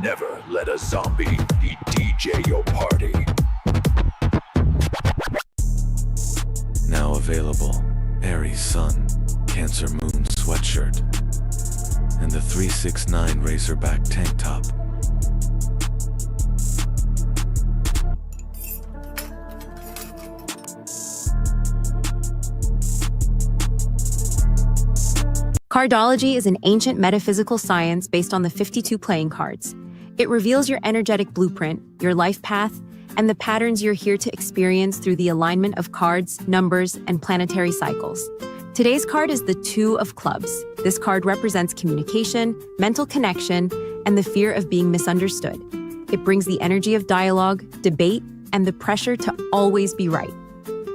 Never let a zombie DJ your party. Now available, Aries Sun, Cancer Moon sweatshirt, and the 369 Razorback tank top. Cardology is an ancient metaphysical science based on the 52 playing cards. It reveals your energetic blueprint, your life path, and the patterns you're here to experience through the alignment of cards, numbers, and planetary cycles. Today's card is the Two of Clubs. This card represents communication, mental connection, and the fear of being misunderstood. It brings the energy of dialogue, debate, and the pressure to always be right.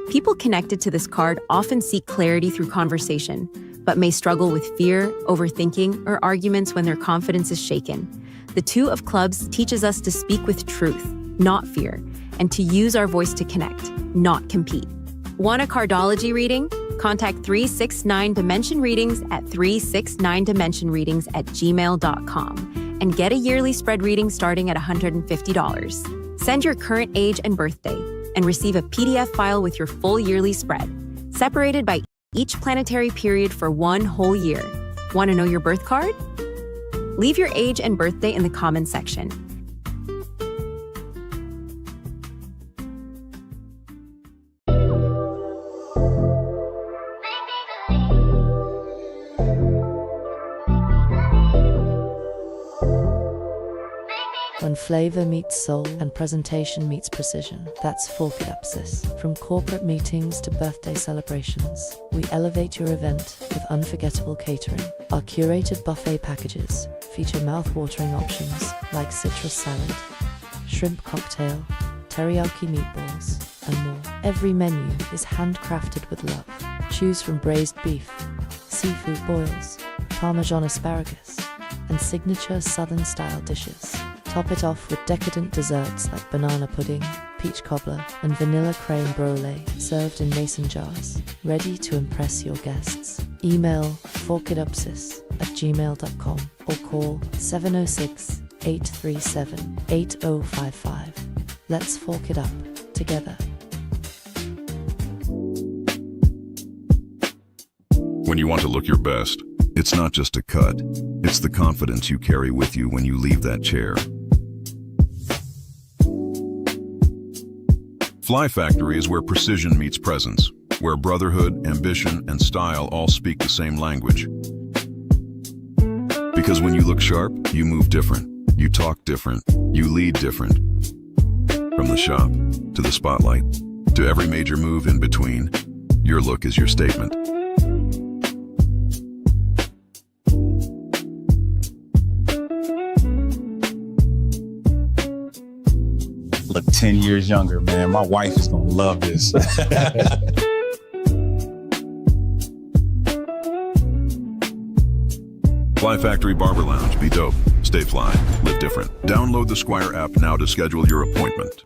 People connected to this card often seek clarity through conversation, but may struggle with fear, overthinking, or arguments when their confidence is shaken. The Two of Clubs teaches us to speak with truth, not fear, and to use our voice to connect, not compete. Want a cardology reading? Contact 369 Dimension Readings at 369dimensionreadings@gmail.com and get a yearly spread reading starting at $150. Send your current age and birthday and receive a PDF file with your full yearly spread, separated by each planetary period for one whole year. Want to know your birth card? Leave your age and birthday in the comments section. When flavor meets soul and presentation meets precision, that's Fork It Up, sis. From corporate meetings to birthday celebrations, we elevate your event with unforgettable catering. Our curated buffet packages feature mouth-watering options like citrus salad, shrimp cocktail, teriyaki meatballs, and more. Every menu is handcrafted with love. Choose from braised beef, seafood boils, Parmesan asparagus, and signature Southern-style dishes. Top it off with decadent desserts like banana pudding, peach cobbler, and vanilla creme brulee, served in mason jars, ready to impress your guests. Email forkitupsis@gmail.com or call 706-837-8055. Let's fork it up together. When you want to look your best, it's not just a cut, it's the confidence you carry with you when you leave that chair. Fly Factory is where precision meets presence, where brotherhood, ambition, and style all speak the same language. Because when you look sharp, you move different, you talk different, you lead different. From the shop, to the spotlight, to every major move in between, your look is your statement. Look 10 years younger, man. My wife is gonna love this. Fly Factory Barber Lounge. Be dope. Stay fly. Live different. Download the Squire app now to schedule your appointment.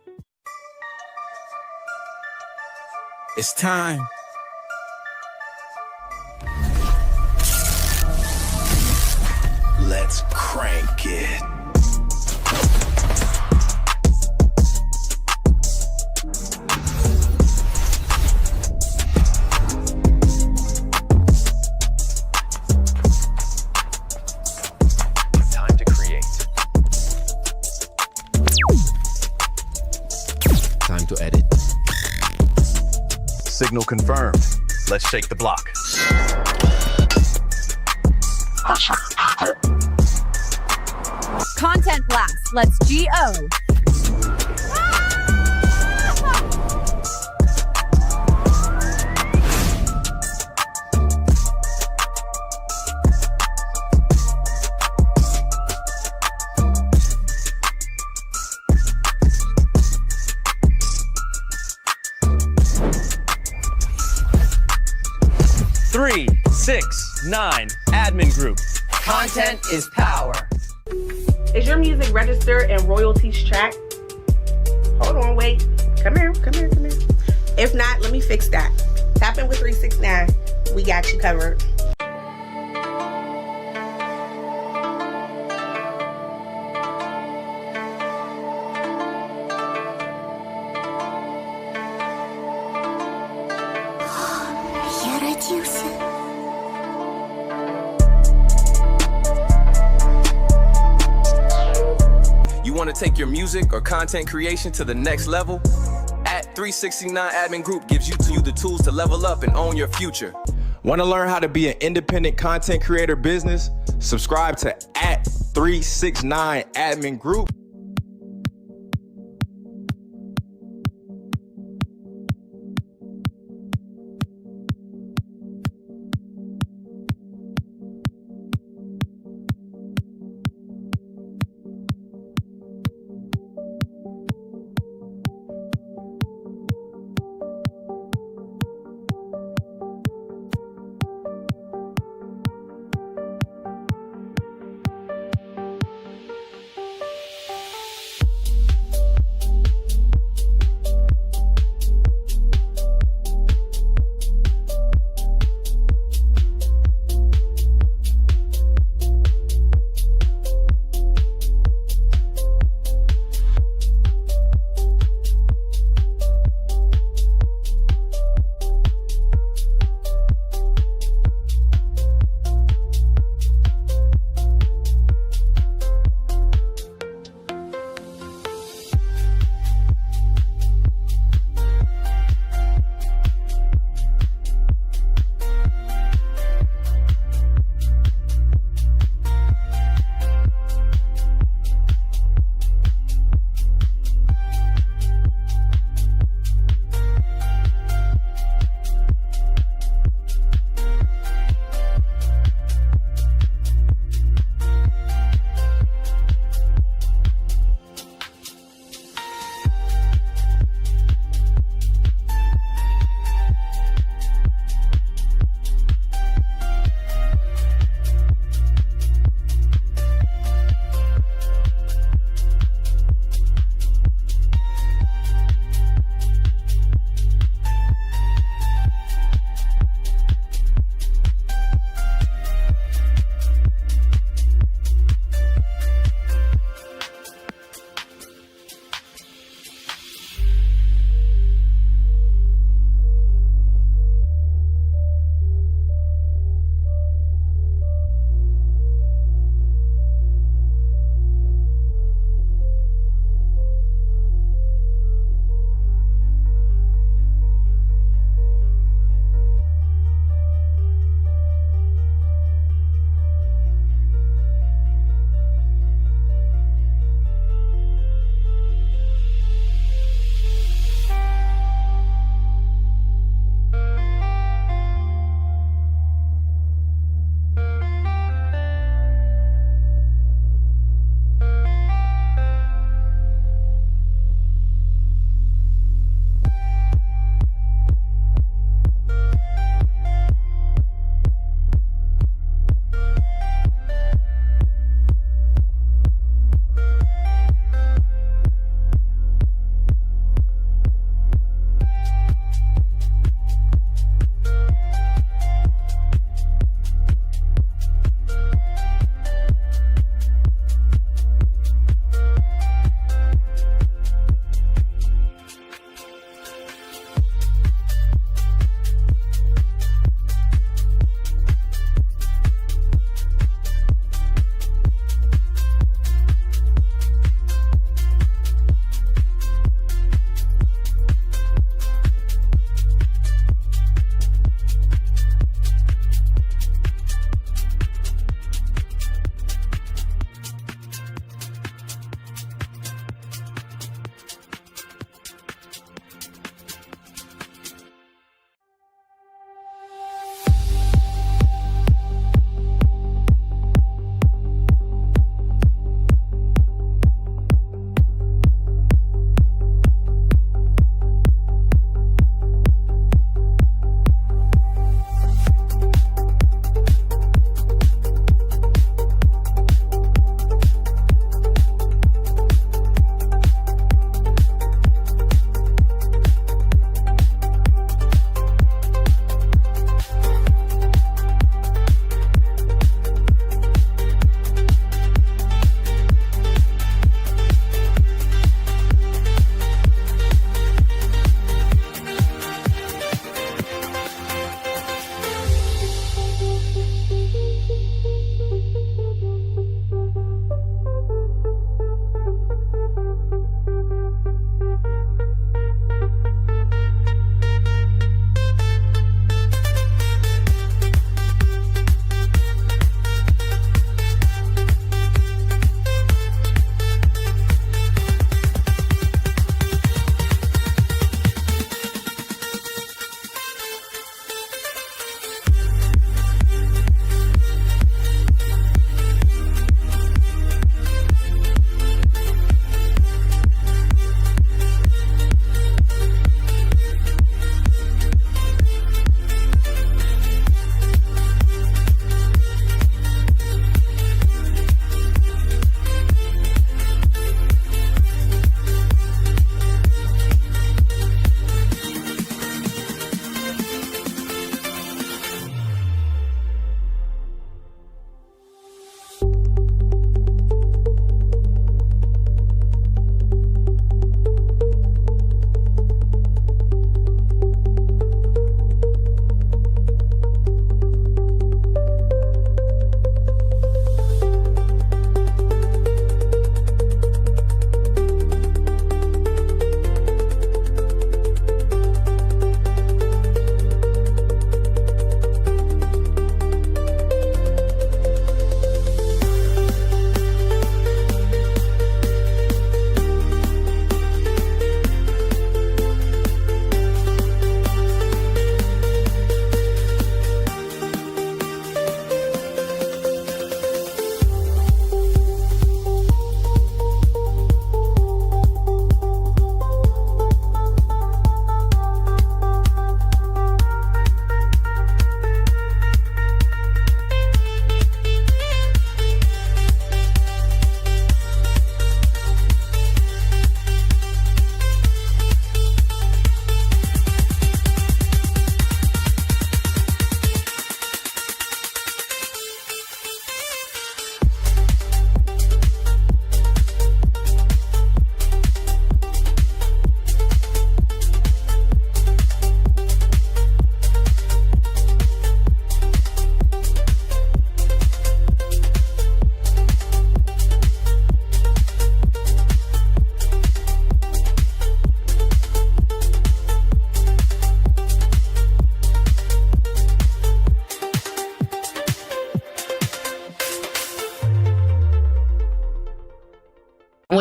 It's time. Let's crank it. Time to edit. Signal confirmed. Let's shake the block. Content blast. Let's GO. Three, 6, 9, admin group. Content is power. Is your music registered and royalties tracked? Hold on, wait. Come here. If not, let me fix that. Tap in with 369. We got you covered. want to take your music or content creation to the next level? At 369 Admin Group gives you the tools to level up and own your future. Want to learn how to be an independent content creator business? Subscribe to at 369 Admin Group.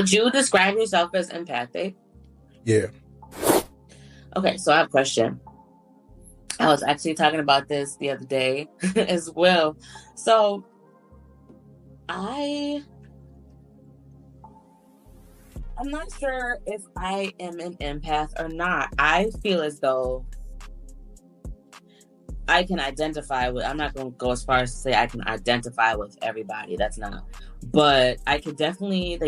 Would you describe yourself as empathic? Yeah. Okay, so I have a question. I was actually talking about this the other day as well. So I'm not sure if I am an empath or not. I feel as though I can identify with, I'm not going to go as far as to say I can identify with everybody. That's not. But I could definitely,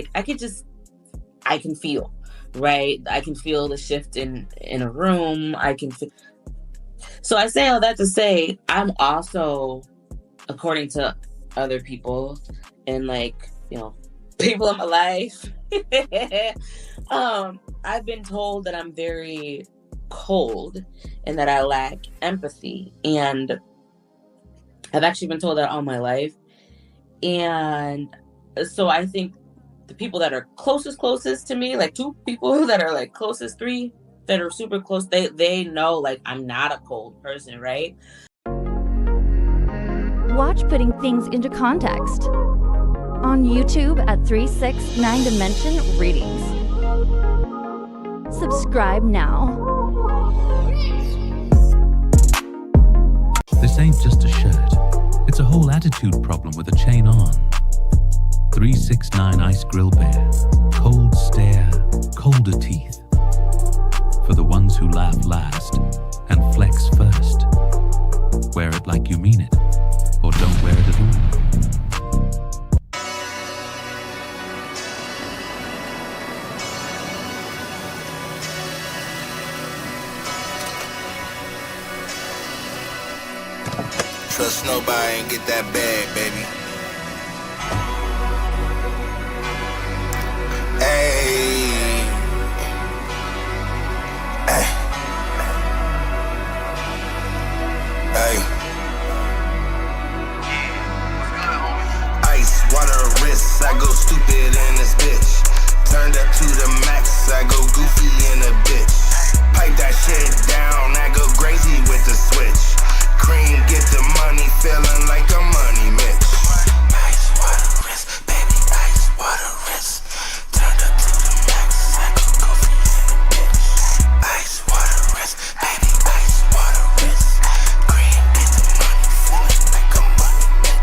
I can feel, right? I can feel the shift in a room. I can feel. So I say all that to say, I'm also, according to other people and people in my life, I've been told that I'm very cold and that I lack empathy. And I've actually been told that all my life. And so I think the people that are closest to me, like two people that are like closest, three that are super close, they know like I'm not a cold person, right? Watch Putting Things into Context on YouTube at 369 Dimension Readings. Subscribe now. This ain't just a shirt. It's a whole attitude problem with a chain on. 369 Ice Grill Bear. Cold stare, colder teeth. For the ones who laugh last and flex first. Wear it like you mean it, or don't wear it at all. Trust nobody and get that bag, baby. Hey. Hey. Hey. Ice, water, wrists, I go stupid in this bitch. Turned up to the max, I go goofy in a bitch. Pipe that shit down, I go crazy with the switch. Cream, get the money, feeling like a money mix. Ice, water, wrist, baby, ice, water, wrist. Turned up to the max, I go goofy in a bitch. Ice, water, wrist, baby, ice, water, wrist. Cream, get the money, feeling like a money mix.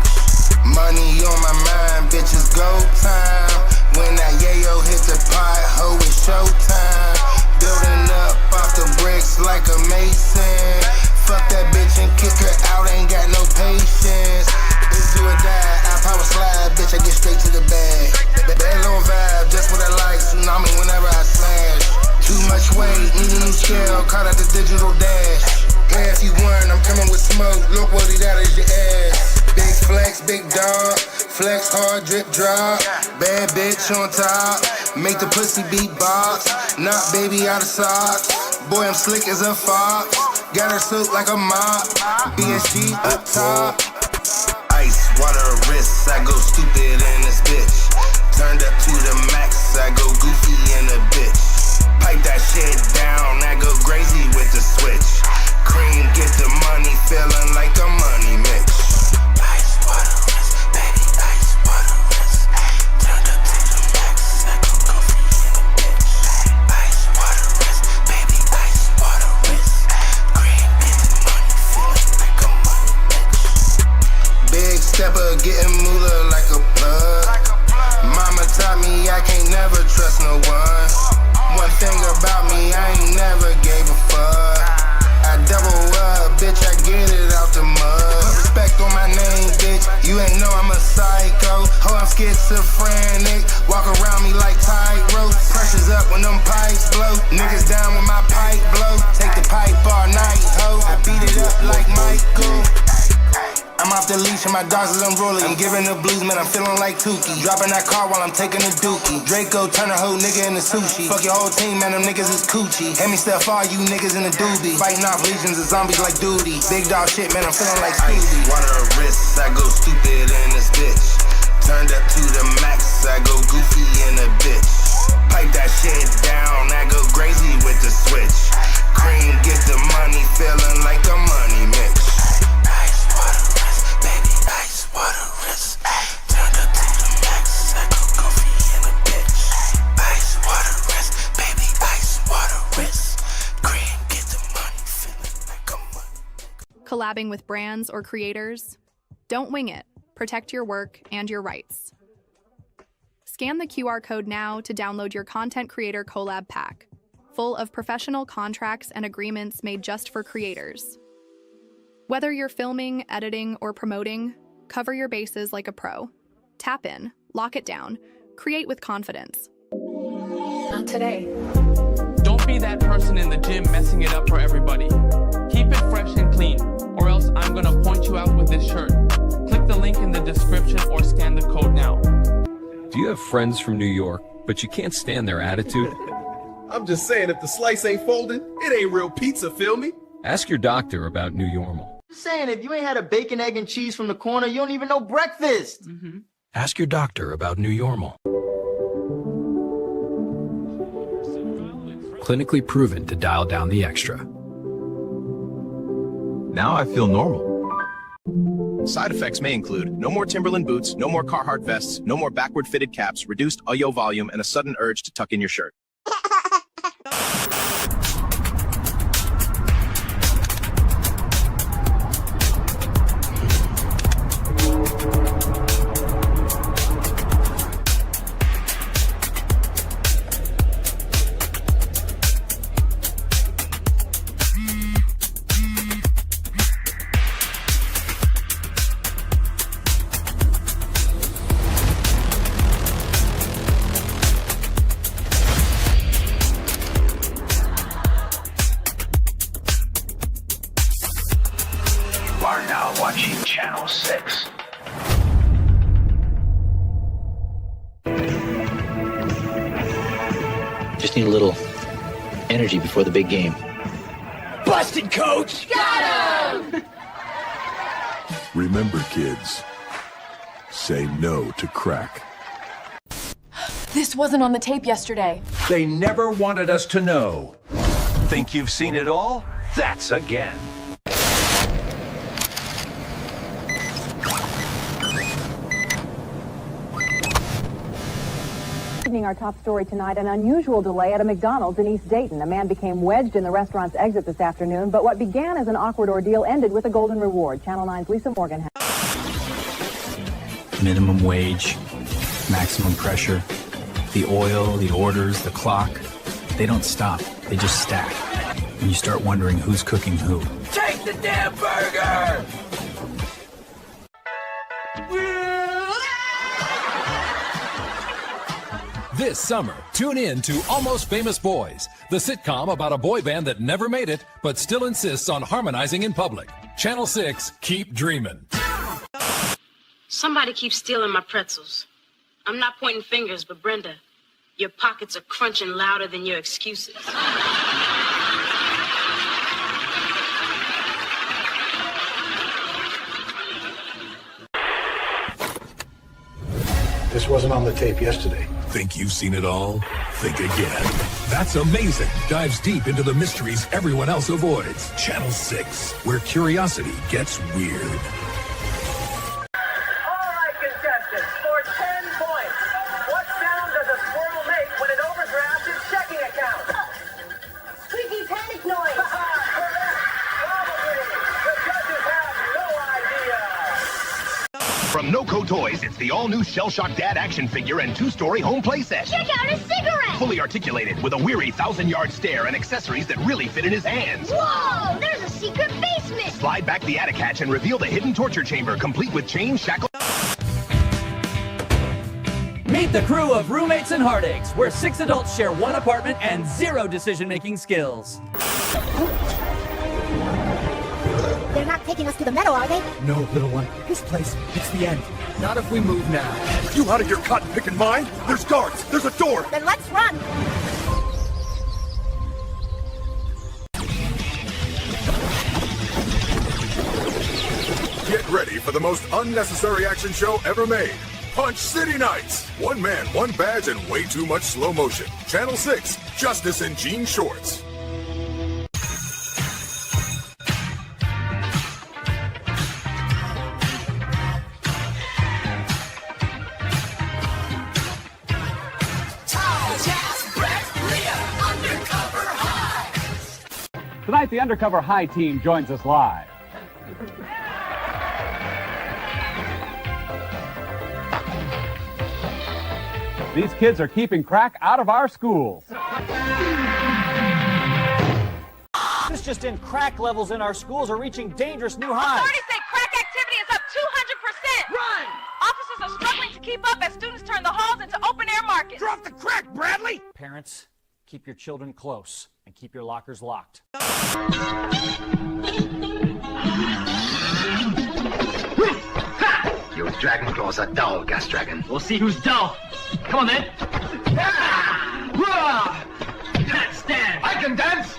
Money on my mind, bitches, go time. When that yayo hit the pot, ho, it's showtime. Building up off the bricks like a mason. Fuck that bitch and kick her out, ain't got no patience. It's do or die, I power slide, bitch, I get straight to the bag. That little vibe, just what I like, tsunami whenever I smash. Too much weight, need a new scale, caught out the digital dash. Yeah, if you weren't, I'm coming with smoke, look what it out is your ass. Big flex, big dog, flex hard, drip drop. Bad bitch on top, make the pussy beatbox. Knock baby out of socks, boy I'm slick as a fox. Got her silk like a mop, BSG up top. Ice, water, wrists, I go stupid in this bitch. Turned up to the max, I go goofy in a bitch. Pipe that shit down, I go crazy with the switch. Cream, get the money, feeling like a money mix. Ice, water, wrist, baby, ice, water, wrist. Turned up to the max, I go goofy in a bitch. Ice, water, wrist, baby, ice, water, wrist. Big stepper getting moolah like a plug. Mama taught me I can't never trust no one. One thing about me, I ain't never gave a fuck. I double up, bitch, I get it out the mud. Put respect on my name, bitch, you ain't know I'm a psycho. Oh, I'm schizophrenic, walk around me like tightrope. Pressure's up when them pipes blow. Niggas down when my pipe blow. Take the pipe all night, ho. I beat it up like Michael. I'm off the leash and my dogs is unruly. I'm giving the blues, man, I'm feeling like Tukey. Dropping that car while I'm taking a dookie. Draco, turn a whole nigga into sushi. Fuck your whole team, man, them niggas is coochie. Hand me stuff, all you niggas in the doobie. Fighting off legions of zombies like duty. Big dog shit, man, I'm feeling like Scooby. Ice, water, wrists, I go stupid in this bitch. Turned up to the max, I go goofy in a bitch. Pipe that shit down, I go crazy with the switch. Cream, get the money, feeling like a money mix. Water wrist, turned up to the max, I go goofy in a bitch. collabing with brands or creators? Don't wing it. Protect your work and your rights. Scan the QR code now to download your Content Creator Collab Pack, full of professional contracts and agreements made just for creators. Whether you're filming, editing, or promoting, cover your bases like a pro. Tap in, lock it down, create with confidence. Not today. Don't be that person in the gym messing it up for everybody. Keep it fresh and clean, or else I'm gonna point you out with this shirt. Click the link in the description or scan the code now. Do you have friends from New York, but you can't stand their attitude? I'm just saying, if the slice ain't folded, it ain't real pizza, feel me? Ask your doctor about New Normal. Just saying, if you ain't had a bacon, egg, and cheese from the corner, you don't even know breakfast. Ask your doctor about New Normal. Clinically proven to dial down the extra. Now I feel normal. Side effects may include no more Timberland boots, no more Carhartt vests, no more backward fitted caps, reduced audio volume, and a sudden urge to tuck in your shirt. Watching Channel 6. Just need a little energy before the big game. Busted, coach! Got him! Remember, kids, say no to crack. This wasn't on the tape yesterday. They never wanted us to know. Think you've seen it all? That's again. Our top story tonight, an unusual delay at a McDonald's in East Dayton. A man became wedged in the restaurant's exit this afternoon, but what began as an awkward ordeal ended with a golden reward. Channel 9's Lisa Morgan. Minimum wage, maximum pressure, the oil, the orders, the clock, they don't stop. They just stack. And you start wondering who's cooking who. Take the damn burger! This summer, tune in to Almost Famous Boys, the sitcom about a boy band that never made it, but still insists on harmonizing in public. Channel 6, keep dreaming. Somebody keeps stealing my pretzels. I'm not pointing fingers, but Brenda, your pockets are crunching louder than your excuses. This wasn't on the tape yesterday. Think you've seen it all? Think again. That's Amazing dives deep into the mysteries everyone else avoids. Channel 6, where curiosity gets weird. All right, contestants, for 10 points, what sound does a squirrel make when it overdrafts its checking account? Squeaky panic noise. Probably. The judges have no idea. From Noco Toys, it's the all-new Shell-Shock Dad action figure and two-story home playset. Check out a cigarette! Fully articulated with a weary 1,000-yard stare and accessories that really fit in his hands. Whoa! There's a secret basement! Slide back the attic hatch and reveal the hidden torture chamber, complete with chain, shackle... Meet the crew of Roommates and Heartaches, where 6 adults share one apartment and 0 decision-making skills. They're not taking us to the meadow, are they? No, little one. This place, it's the end. Not if we move now. You out of your cotton-picking mind? There's guards! There's a door! Then let's run! Get ready for the most unnecessary action show ever made. Punch City Nights. One man, one badge, and way too much slow motion. Channel 6, Justice in Jean Shorts. Tonight, the Undercover High team joins us live. These kids are keeping crack out of our schools. This just in, crack levels in our schools are reaching dangerous new highs. Authorities say crack activity is up 200%. Run! Officers are struggling to keep up as students turn the halls into open-air markets. Drop the crack, Bradley! Parents, keep your children close and keep your lockers locked. Your dragon claws are dull, Gas Dragon. We'll see who's dull. Come on, then. Let's dance. I can dance!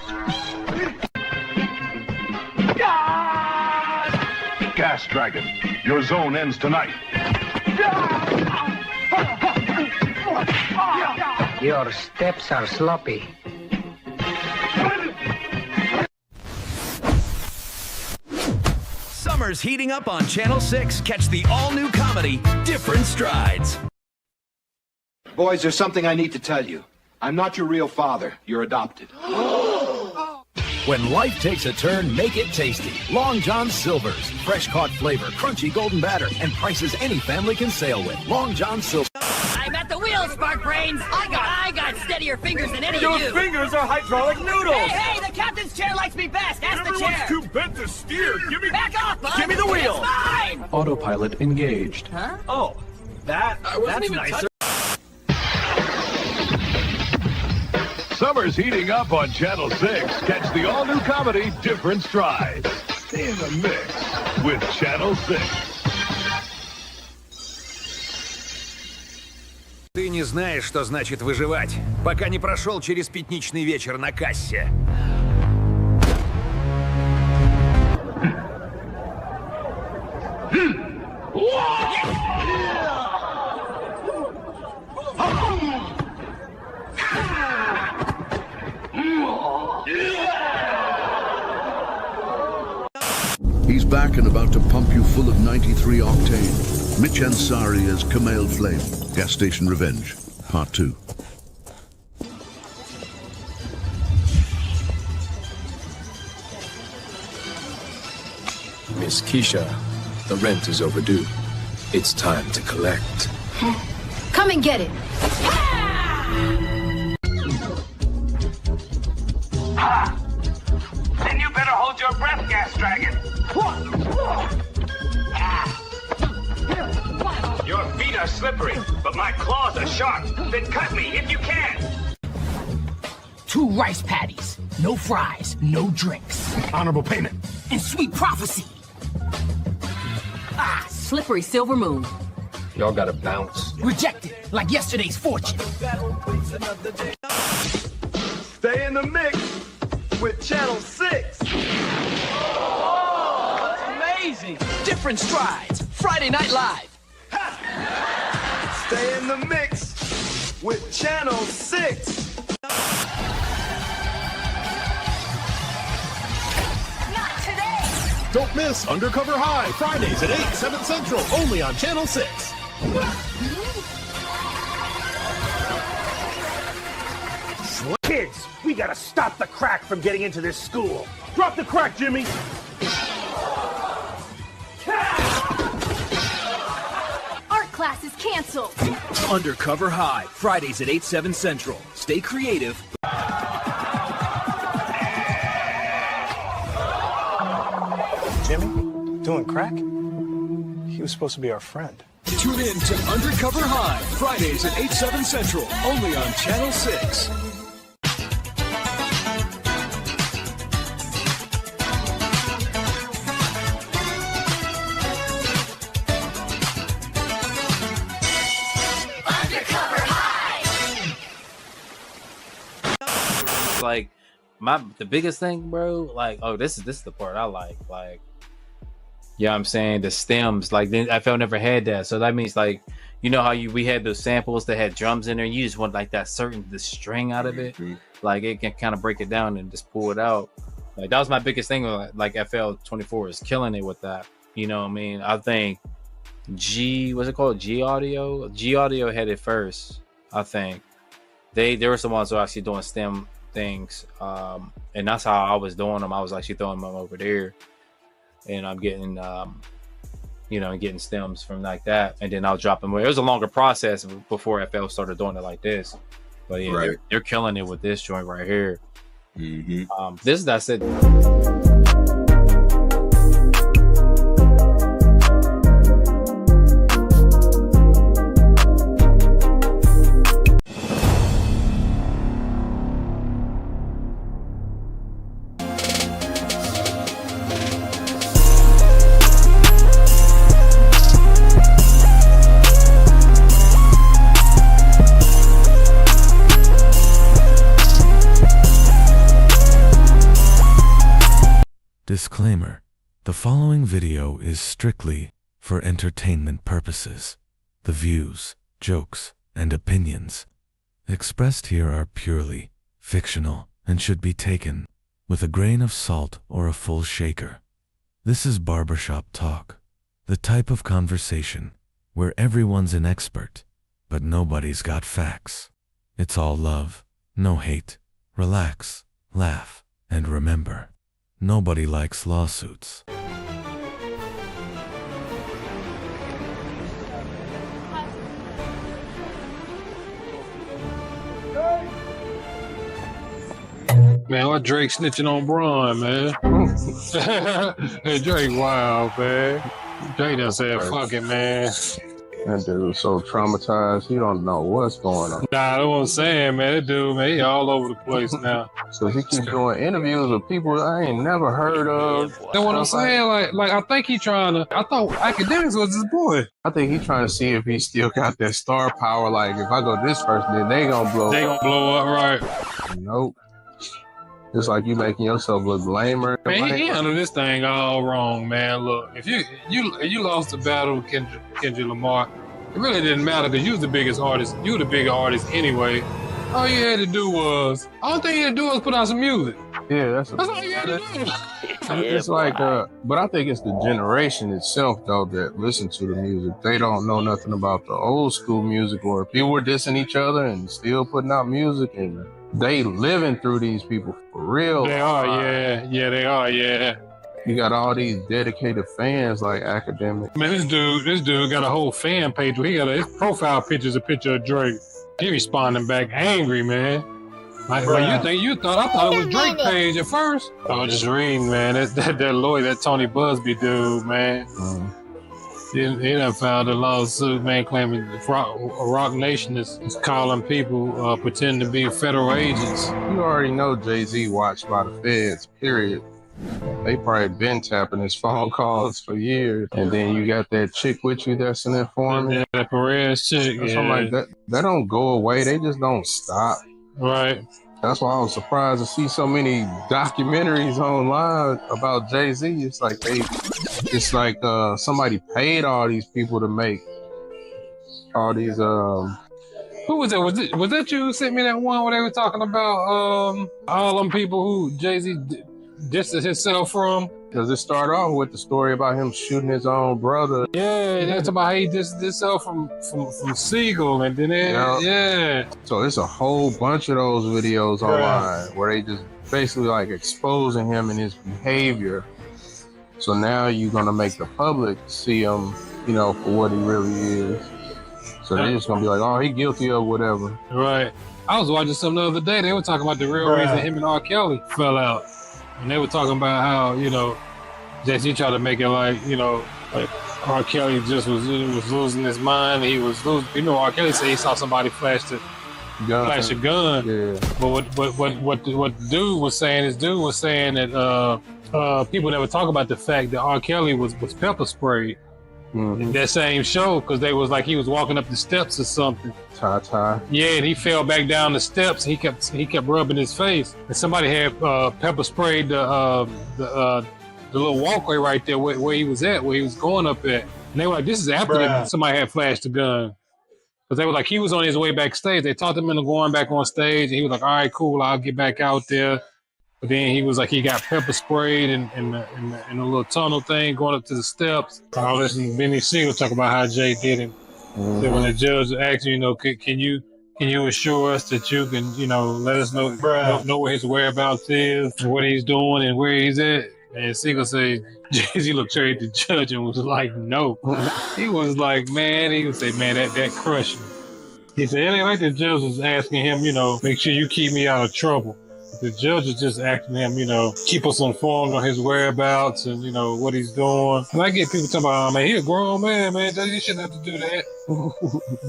Gas Dragon, your zone ends tonight. Your steps are sloppy. Summer's heating up on Channel 6. Catch the all-new comedy, Different Strides. Boys, there's something I need to tell you. I'm not your real father. You're adopted. When life takes a turn, make it tasty. Long John Silver's. Fresh caught flavor, crunchy golden batter, and prices any family can sail with. Long John Silver. I'm at the wheel, Spark Brains. I got steadier fingers than any of you. Your fingers are hydraulic noodles. Hey, the captain's chair likes me best. Ask the chair. Everyone's too bent to steer. Give me. Back off, bud. Give me the wheel. It's mine. Autopilot engaged. Huh? Oh, that's nicer. Summer's heating up on Channel 6. Catch the all-new comedy, Different Strides. Stay in the mix with Channel 6. Ты не знаешь, что значит выживать, пока не прошел через пятничный вечер на кассе. He's back and about to pump you full of 93 octane. Mitch Ansari as Kamal Flame. Gas Station Revenge, Part 2. Miss Keisha, the rent is overdue. It's time to collect. Come and get it. Ha! Then you better hold your breath, Gas Dragon. Your feet are slippery, but my claws are sharp. Then cut me if you can. 2 rice patties, no fries, no drinks. Honorable payment. And sweet prophecy. Ah, slippery silver moon. Y'all gotta bounce. Rejected, like yesterday's fortune. Stay in the mix with Channel 6. Oh, that's amazing. Different Strides, Friday Night Live. Stay in the mix with Channel 6. Not today. Don't miss Undercover High, Fridays at 8, 7 Central, only on Channel 6. Kids, we gotta stop the crack from getting into this school. Drop the crack, Jimmy. Art class is canceled. Undercover High, Fridays at 8, 7 Central. Stay creative. Jimmy, doing crack? He was supposed to be our friend. Tune in to Undercover High, Fridays at 8, 7 Central, only on Channel 6. Like the biggest thing, bro, like, oh, this is the part I like, you know what I'm saying, the stems, like, then FL never had that, so that means, like, you know how we had those samples that had drums in there, you just want like that the string out of it, like it can kind of break it down and just pull it out. Like that was my biggest thing, like FL 24 is killing it with that, you know what I mean. I think what's it called, G Audio had it first. I think they were the ones who were actually doing stem things, and that's how I was doing them. I was actually throwing them over there. and I'm getting getting stems from like that, and then I'll drop them. It was a longer process before FL started doing it like this, but yeah, Right. they're killing it with this joint right here. Mm-hmm. That's it. Disclaimer: the following video is strictly for entertainment purposes. The views, jokes, and opinions expressed here are purely fictional and should be taken with a grain of salt or a full shaker. This is barbershop talk, the type of conversation where everyone's an expert, but nobody's got facts. It's all love, no hate. Relax, laugh, and remember, nobody likes lawsuits. Man, why Drake snitching on Braun, man? Hey, Drake, wow, man. Drake done said, fuck it, man. That dude was so traumatized, he don't know what's going on. Nah, that's what I'm saying, man. That dude, man, he all over the place now. So he keeps doing interviews with people I ain't never heard of. That's what I'm saying. Like I think he trying to. I thought Academics was his boy. I think he's trying to see if he still got that star power. Like if I go this person, then they gonna blow. They gonna blow up, right? Nope. It's like you making yourself look lamer. Man, he handled this thing all wrong, man. Look, if you lost the battle with Kendrick Lamar, it really didn't matter because you was the biggest artist. You were the bigger artist anyway. All you had to do was, all thing you had to do was put out some music. Yeah, that's all you had to do. It's like, but I think it's the generation itself though that listen to the music. They don't know nothing about the old school music where people were dissing each other and still putting out music, and they living through these people for real. They are, yeah, they are, yeah. You got all these dedicated fans like Academic. Man, this dude got a whole fan page where his profile picture's a picture of Drake. He responding back angry, man. Like I thought it was Drake page at first. I was just reading, man. That lawyer, that Tony Busby dude, man. He done filed a lawsuit, man, claiming Rock Nation is calling people pretending to be federal agents. You already know Jay-Z watched by the feds, period. They probably been tapping his phone calls for years. And then you got that chick with you that's an informant. Yeah, that Perez chick. Or something like that. They don't go away. They just don't stop. Right. That's why I was surprised to see so many documentaries online about Jay-Z. It's like somebody paid all these people to make all these Who was that? Was that you who sent me that one where they were talking about all them people who Jay-Z distanced himself from? Does it start off with the story about him shooting his own brother? Yeah, that's about how he distanced himself from Siegel, and then yeah. So it's a whole bunch of those videos online where they just basically like exposing him and his behavior. So now you're gonna make the public see him, for what he really is. So they're just gonna be like, oh, he guilty of whatever. Right. I was watching something the other day. They were talking about the real reason him and R. Kelly fell out. And they were talking about how, Jay-Z tried to make it like R. Kelly just was losing his mind. He was losing, R. Kelly said he saw somebody flash a gun. Yeah. But what the dude was saying that people never talk about the fact that R. Kelly was pepper sprayed in that same show because they was like he was walking up the steps or something. Yeah, and he fell back down the steps. He kept rubbing his face, and somebody had pepper sprayed the little walkway right there where he was at, where he was going up at. And they were like, "This is after somebody had flashed the gun," because they were like, he was on his way backstage. They talked him into going back on stage, and he was like, "All right, cool, I'll get back out there." But then he was like, he got pepper sprayed in a little tunnel thing going up to the steps. I was listening to Benny Siegel talk about how Jay did him. So when the judge asked you, can you assure us that you can, let us know where his whereabouts is, and what he's doing, and where he's at? And Siegel said, Jay-Z looked straight at the judge and was like, no. He was like, man, he would say, man, that crushed me. He said, it ain't like the judge was asking him, make sure you keep me out of trouble. The judge was just asking him, keep us informed on his whereabouts and, what he's doing. And I get people talking about, oh, man, he a grown man, you shouldn't have to do that.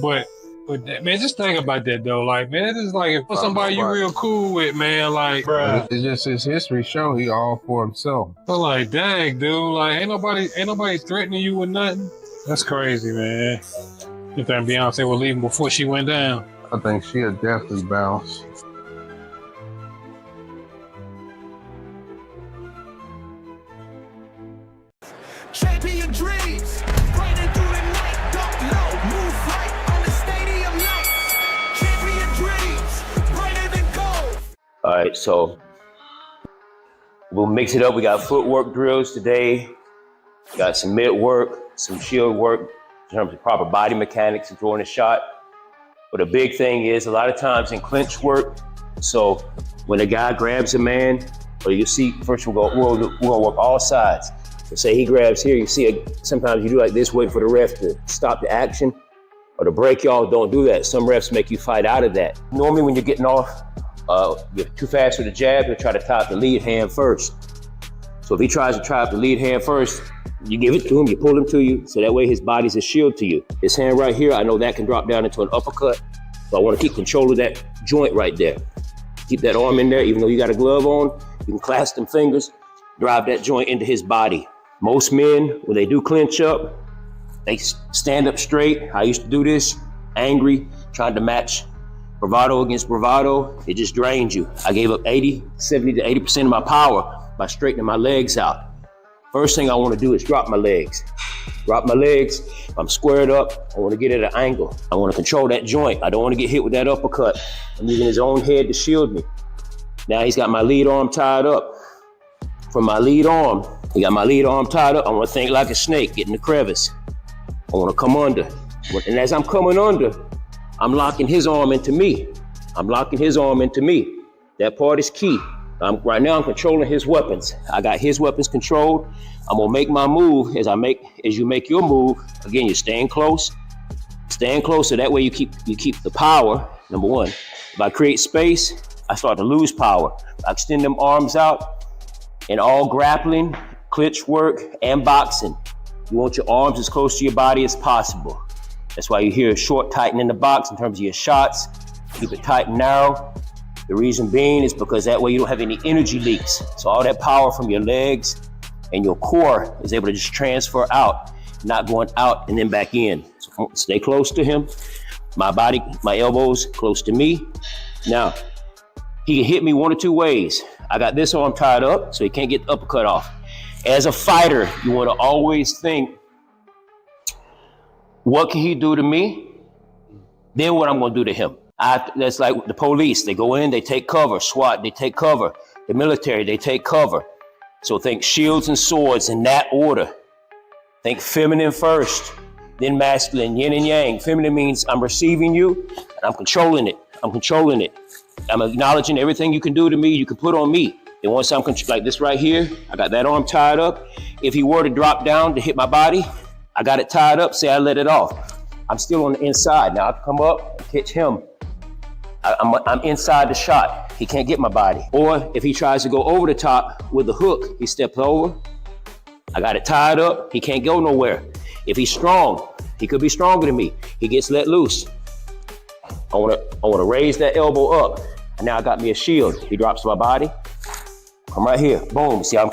But that, man, just think about that though. Like, man, it is like if somebody you real cool with, man, like, bruh. It's just his history show he all for himself. I'm like, dang, dude, like, ain't nobody threatening you with nothing. That's crazy, man. You think Beyonce was leaving before she went down? I think she'll definitely bounce. Champion dreams, riding through the night, duck low, move right on the stadium lights. Champion dreams, brighter than gold. All right, so we'll mix it up. We got footwork drills today. We got some mid work, some shield work in terms of proper body mechanics and throwing a shot. But a big thing is a lot of times in clinch work. So when a guy grabs a man, or you see, first we're gonna work all sides. So say he grabs here, you see it, sometimes you do like this, waiting for the ref to stop the action or to break y'all. Don't do that. Some refs make you fight out of that. Normally when you're getting off, you're too fast with the jab, you'll try to tie up the lead hand first. So if he tries to tie up the lead hand first, you give it to him, you pull him to you, so that way his body's a shield to you. His hand right here, I know that can drop down into an uppercut, so I want to keep control of that joint right there. Keep that arm in there, even though you got a glove on, you can clasp them fingers, drive that joint into his body. Most men, when they do clinch up, they stand up straight. I used to do this, angry, trying to match bravado against bravado. It just drains you. I gave up 70 to 80% of my power by straightening my legs out. First thing I want to do is drop my legs. Drop my legs. If I'm squared up, I want to get at an angle. I want to control that joint. I don't want to get hit with that uppercut. I'm using his own head to shield me. Now he's got my lead arm tied up. From my lead arm, he got my lead arm tied up. I want to think like a snake, get in the crevice. I want to come under. And as I'm coming under, I'm locking his arm into me. I'm locking his arm into me. That part is key. Right now I'm controlling his weapons. I got his weapons controlled. I'm gonna make my move as you make your move. Again, you're staying close. Staying close so that way you keep the power, number one. If I create space, I start to lose power. I extend them arms out in all grappling, clinch work, and boxing. You want your arms as close to your body as possible. That's why you hear a short tighten in the box in terms of your shots. Keep it tight and narrow. The reason being is because that way you don't have any energy leaks. So all that power from your legs and your core is able to just transfer out, not going out and then back in. So stay close to him. My body, my elbows close to me. Now, he can hit me one or two ways. I got this arm tied up, so he can't get the uppercut off. As a fighter, you want to always think, what can he do to me? Then what I'm going to do to him. That's like the police. They go in, they take cover. SWAT, they take cover. The military, they take cover. So think shields and swords in that order. Think feminine first, then masculine, yin and yang. Feminine means I'm receiving you, and I'm controlling it. I'm controlling it. I'm acknowledging everything you can do to me, you can put on me. And once I'm like this right here, I got that arm tied up. If he were to drop down to hit my body, I got it tied up, say I let it off. I'm still on the inside. Now I come up and catch him. I'm inside the shot. He can't get my body. Or if he tries to go over the top with the hook, he steps over. I got it tied up. He can't go nowhere. If he's strong, he could be stronger than me. He gets let loose. I want to raise that elbow up. And now I got me a shield. He drops my body. I'm right here. Boom. See, I'm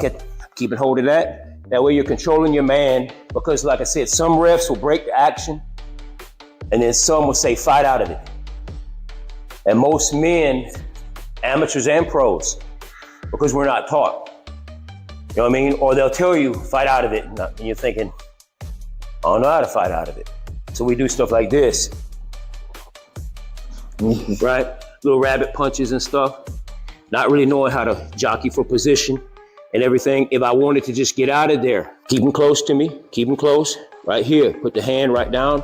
keeping hold of that. That way you're controlling your man. Because like I said, some refs will break the action. And then some will say, fight out of it. And most men, amateurs and pros, because we're not taught. You know what I mean? Or they'll tell you, fight out of it. And you're thinking, I don't know how to fight out of it. So we do stuff like this. Right? Little rabbit punches and stuff. Not really knowing how to jockey for position and everything. If I wanted to just get out of there, keep him close to me, keep him close. Right here, put the hand right down.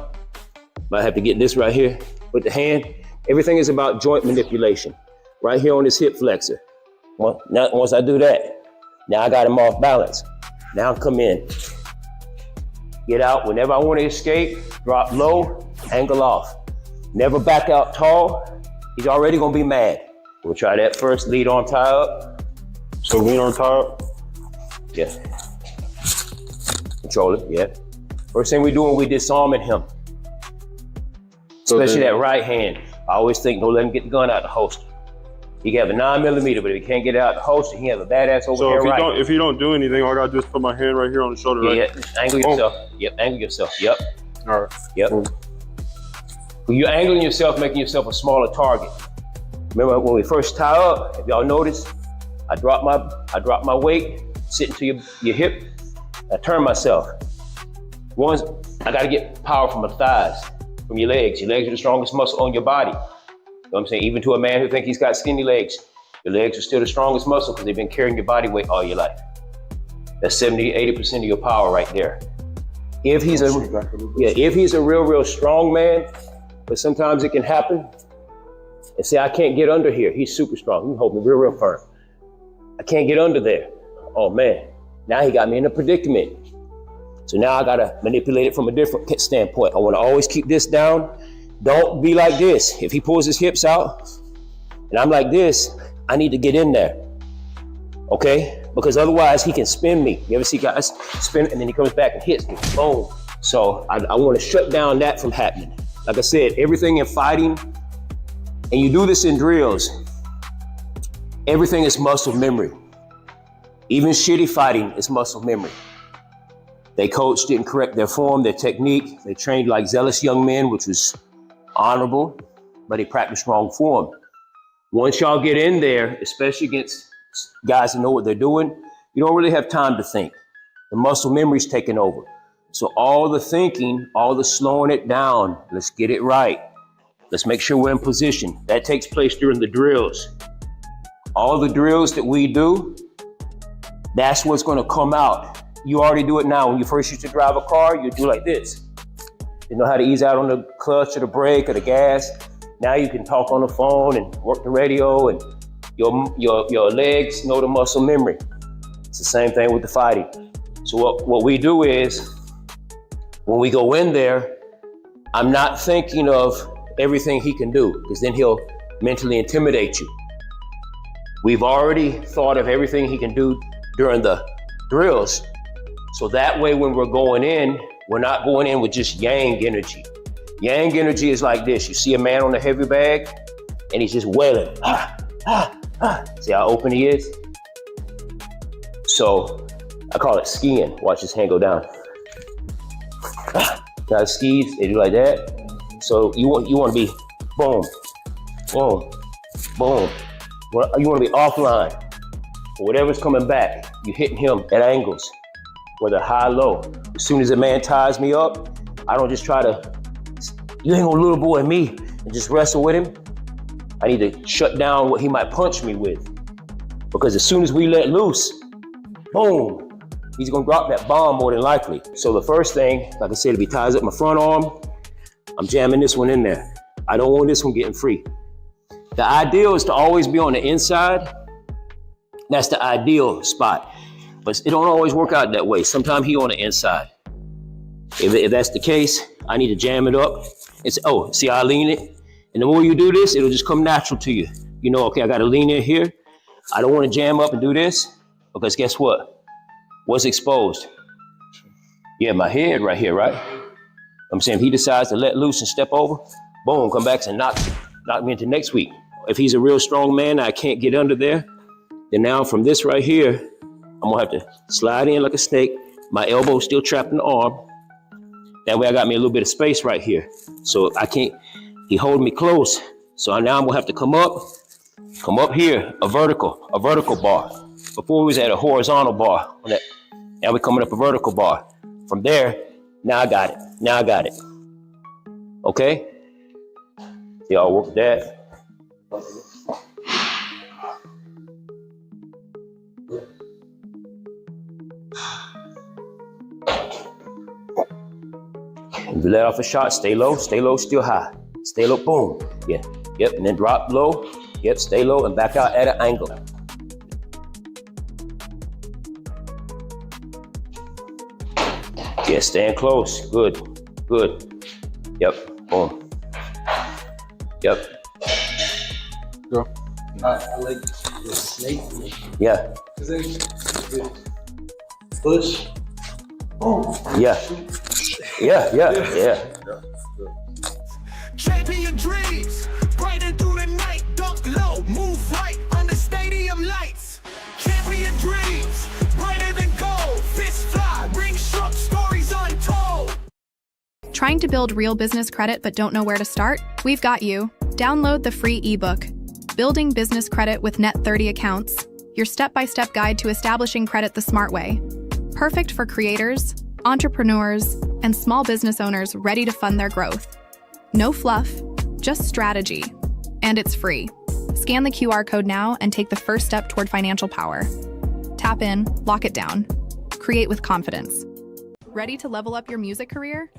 Might have to get this right here. Put the hand. Everything is about joint manipulation. Right here on this hip flexor. Now, once I do that, Now I got him off balance. Now come in. Get out whenever I want to escape, drop low, angle off. Never back out tall. He's already gonna be mad. We'll try that first, lead arm tie up. So lead arm tie up? Yeah. Control it, yeah. First thing we're doing, we disarming him. Especially that right hand. I always think, don't let him get the gun out the holster. He can have a 9mm, but if he can't get it out the holster, he have a badass over there right. So if you don't do anything, all I gotta do is put my hand right here on the shoulder, right? Yeah, angle yourself. Yep, angle yourself, yep. All right. Yep. When you're angling yourself, making yourself a smaller target. Remember when we first tie up, if y'all notice, I drop my weight, sitting to your hip, I turn myself. Once, I gotta get power from my thighs, from your legs. Your legs are the strongest muscle on your body. You know what I'm saying? Even to a man who thinks he's got skinny legs, your legs are still the strongest muscle because they've been carrying your body weight all your life. That's 70-80% of your power right there. If he's a real strong man, but sometimes it can happen, and say, I can't get under here. He's super strong. He hold me real firm. I can't get under there. Oh man, now he got me in a predicament. So now I gotta manipulate it from a different standpoint. I wanna always keep this down. Don't be like this. If he pulls his hips out and I'm like this, I need to get in there, okay? Because otherwise he can spin me. You ever see guys spin and then he comes back and hits me, boom. So I wanna shut down that from happening. Like I said, everything in fighting, and you do this in drills, everything is muscle memory. Even shitty fighting is muscle memory. They coach didn't correct their form, their technique. They trained like zealous young men, which was honorable, but they practiced wrong form. Once y'all get in there, especially against guys that know what they're doing, you don't really have time to think. The muscle memory's taking over. So all the thinking, all the slowing it down, let's get it right. Let's make sure we're in position. That takes place during the drills. All the drills that we do, that's what's gonna come out. You already do it now. When you first used to drive a car, you do like this. You know how to ease out on the clutch or the brake or the gas. Now you can talk on the phone and work the radio, and your legs know the muscle memory. It's the same thing with the fighting. So what we do is, when we go in there, I'm not thinking of everything he can do, because then he'll mentally intimidate you. We've already thought of everything he can do during the drills. So that way when we're going in, we're not going in with just yang energy. Yang energy is like this. You see a man on a heavy bag and he's just wailing. See how open he is? So I call it skiing. Watch his hand go down. Got skis, they do like that. So you want to be boom, boom, boom. You want to be offline. Whatever's coming back, you're hitting him at angles, whether high, low. As soon as a man ties me up, I don't just try to, you ain't gonna little boy me, and just wrestle with him. I need to shut down what he might punch me with. Because as soon as we let loose, boom, he's gonna drop that bomb more than likely. So the first thing, like I said, if he ties up my front arm, I'm jamming this one in there. I don't want this one getting free. The ideal is to always be on the inside. That's the ideal spot. But it don't always work out that way. Sometimes he on the inside. If that's the case, I need to jam it up. It's, oh, see how I lean it? And the more you do this, it'll just come natural to you. You know, okay, I gotta lean in here. I don't wanna jam up and do this, because guess what? What's exposed? Yeah, my head right here, right? I'm saying if he decides to let loose and step over, boom, come back and knock me into next week. If he's a real strong man, I can't get under there, then now from this right here, I'm gonna have to slide in like a snake. My elbow's still trapped in the arm. That way I got me a little bit of space right here. So I can't, he holding me close. So now I'm gonna have to come up here, a vertical bar. Before we was at a horizontal bar. Now we're coming up a vertical bar. From there, now I got it. Okay? Y'all work that. If you let off a shot, stay low, still high. Stay low, boom. Yeah, yep, and then drop low. Yep, stay low and back out at an angle. Yeah, stand close. Good. Good. Yep. Boom. Yep. Go. I like the snake. Yeah. Cause they push. Oh. Yeah. Yeah. Champion dreams, brighter through the night, dunk low, move right under stadium lights. Champion dreams, brighter than gold, fists fly, rings shook, stories untold. Trying to build real business credit but don't know where to start? We've got you. Download the free ebook, Building Business Credit with Net 30 Accounts, your step-by-step guide to establishing credit the smart way. Perfect for creators, entrepreneurs, and small business owners ready to fund their growth. No fluff, just strategy. And it's free. Scan the QR code now and take the first step toward financial power. Tap in, lock it down. Create with confidence. Ready to level up your music career?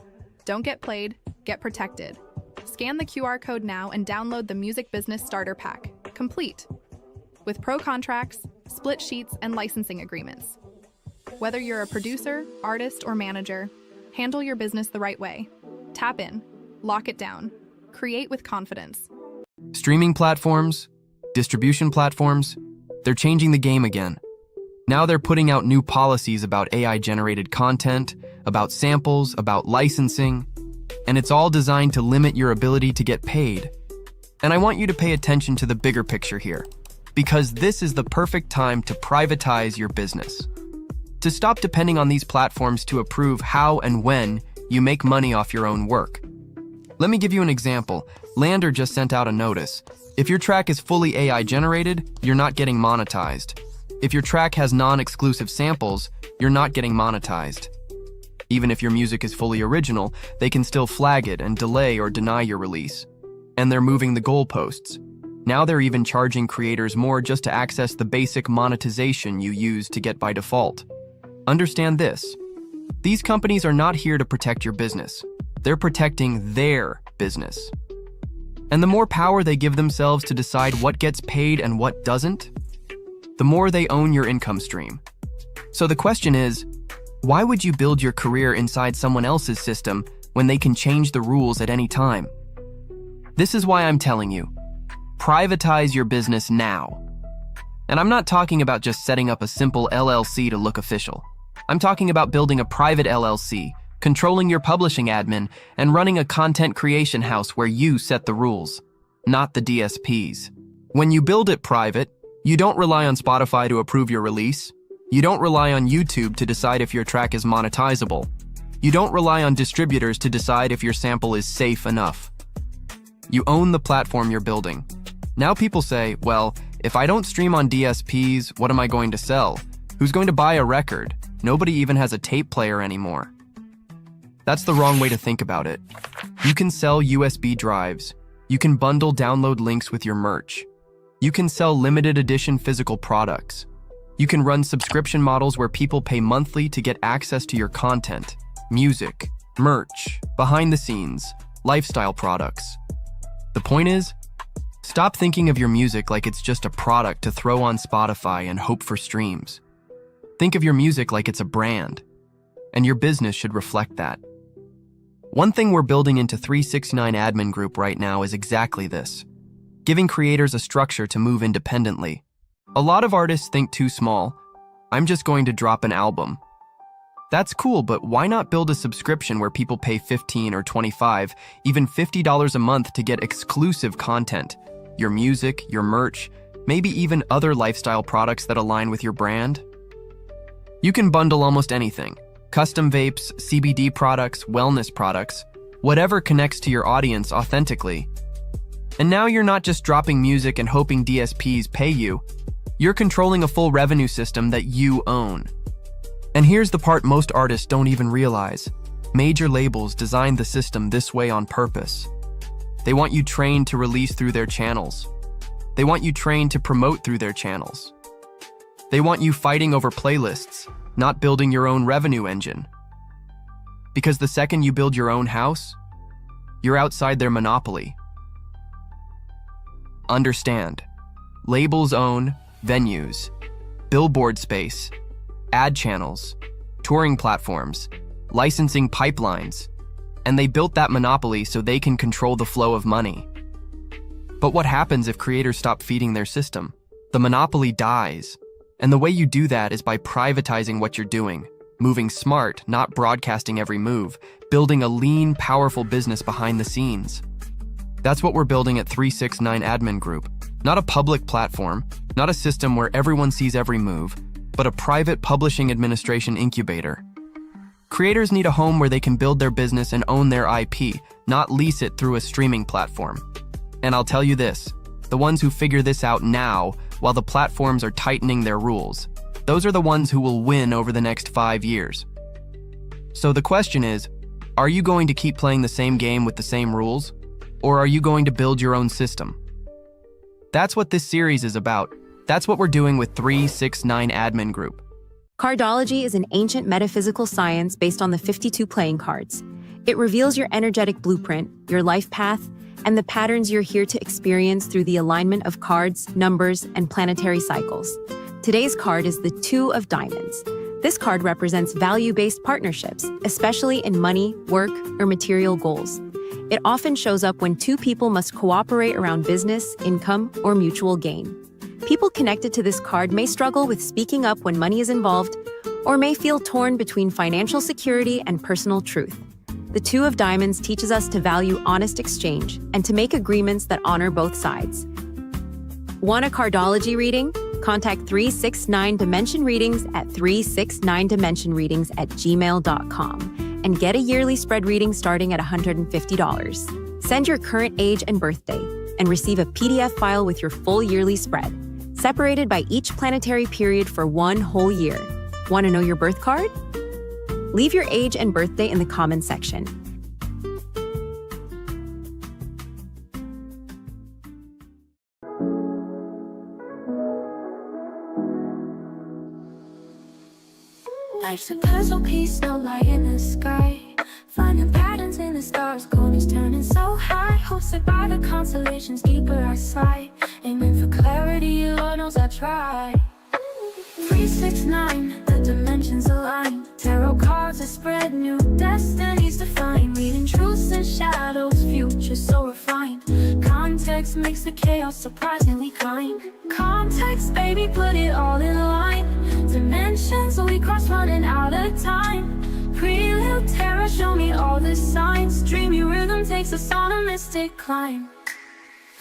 Don't get played, get protected. Scan the QR code now and download the Music Business Starter Pack, complete. With pro contracts, split sheets, and licensing agreements. Whether you're a producer, artist, or manager, handle your business the right way. Tap in, lock it down, create with confidence. Streaming platforms, distribution platforms, they're changing the game again. Now they're putting out new policies about AI-generated content, about samples, about licensing, and it's all designed to limit your ability to get paid. And I want you to pay attention to the bigger picture here, because this is the perfect time to privatize your business. To stop depending on these platforms to approve how and when you make money off your own work. Let me give you an example. Lander just sent out a notice. If your track is fully AI generated, you're not getting monetized. If your track has non-exclusive samples, you're not getting monetized. Even if your music is fully original, they can still flag it and delay or deny your release. And they're moving the goalposts. Now they're even charging creators more just to access the basic monetization you use to get by default. Understand this. These companies are not here to protect your business. They're protecting their business. And the more power they give themselves to decide what gets paid and what doesn't, the more they own your income stream. So the question is, why would you build your career inside someone else's system when they can change the rules at any time? This is why I'm telling you, privatize your business now. And I'm not talking about just setting up a simple LLC to look official. I'm talking about building a private LLC, controlling your publishing admin, and running a content creation house where you set the rules, not the DSPs. When you build it private, you don't rely on Spotify to approve your release. You don't rely on YouTube to decide if your track is monetizable. You don't rely on distributors to decide if your sample is safe enough. You own the platform you're building. Now people say, well, if I don't stream on DSPs, what am I going to sell? Who's going to buy a record? Nobody even has a tape player anymore. That's the wrong way to think about it. You can sell USB drives. You can bundle download links with your merch. You can sell limited edition physical products. You can run subscription models where people pay monthly to get access to your content, music, merch, behind the scenes, lifestyle products. The point is, stop thinking of your music like it's just a product to throw on Spotify and hope for streams. Think of your music like it's a brand, and your business should reflect that. One thing we're building into 369 Admin Group right now is exactly this, giving creators a structure to move independently. A lot of artists think too small. I'm just going to drop an album. That's cool, but why not build a subscription where people pay $15 or $25, even $50 a month to get exclusive content, your music, your merch, maybe even other lifestyle products that align with your brand? You can bundle almost anything. Custom vapes, CBD products, wellness products, whatever connects to your audience authentically. And now you're not just dropping music and hoping DSPs pay you. You're controlling a full revenue system that you own. And here's the part most artists don't even realize. Major labels designed the system this way on purpose. They want you trained to release through their channels. They want you trained to promote through their channels. They want you fighting over playlists, not building your own revenue engine. Because the second you build your own house, you're outside their monopoly. Understand, labels own venues, billboard space, ad channels, touring platforms, licensing pipelines, and they built that monopoly so they can control the flow of money. But what happens if creators stop feeding their system? The monopoly dies. And the way you do that is by privatizing what you're doing, moving smart, not broadcasting every move, building a lean, powerful business behind the scenes. That's what we're building at 369 Admin Group. Not a public platform, not a system where everyone sees every move, but a private publishing administration incubator. Creators need a home where they can build their business and own their IP, not lease it through a streaming platform. And I'll tell you this, the ones who figure this out now, while the platforms are tightening their rules, those are the ones who will win over the next 5 years. So the question is, are you going to keep playing the same game with the same rules? Or are you going to build your own system? That's what this series is about. That's what we're doing with 369 Admin Group. Cardology is an ancient metaphysical science based on the 52 playing cards. It reveals your energetic blueprint, your life path, and the patterns you're here to experience through the alignment of cards, numbers, and planetary cycles. Today's card is the Two of Diamonds. This card represents value-based partnerships, especially in money, work, or material goals. It often shows up when two people must cooperate around business, income, or mutual gain. People connected to this card may struggle with speaking up when money is involved, or may feel torn between financial security and personal truth. The Two of Diamonds teaches us to value honest exchange and to make agreements that honor both sides. Want a cardology reading? Contact 369 Dimension Readings at 369dimensionreadings@gmail.com and get a yearly spread reading starting at $150. Send your current age and birthday and receive a PDF file with your full yearly spread, separated by each planetary period for 1 whole year. Want to know your birth card? Leave your age and birthday in the comments section. Life's a puzzle piece, no light in the sky. Finding patterns in the stars, corners turning so high. Hosted by the constellations, deeper I slide. Aiming for clarity, Lord knows I try. 369, the dimensions align. Tarot cards that spread new destinies define. Reading truths and shadows, future so refined. Context makes the chaos surprisingly kind. Context, baby, put it all in line. Dimensions we cross, running out of time. Prelude terror, show me all the signs. Dreamy rhythm takes us on a mystic climb.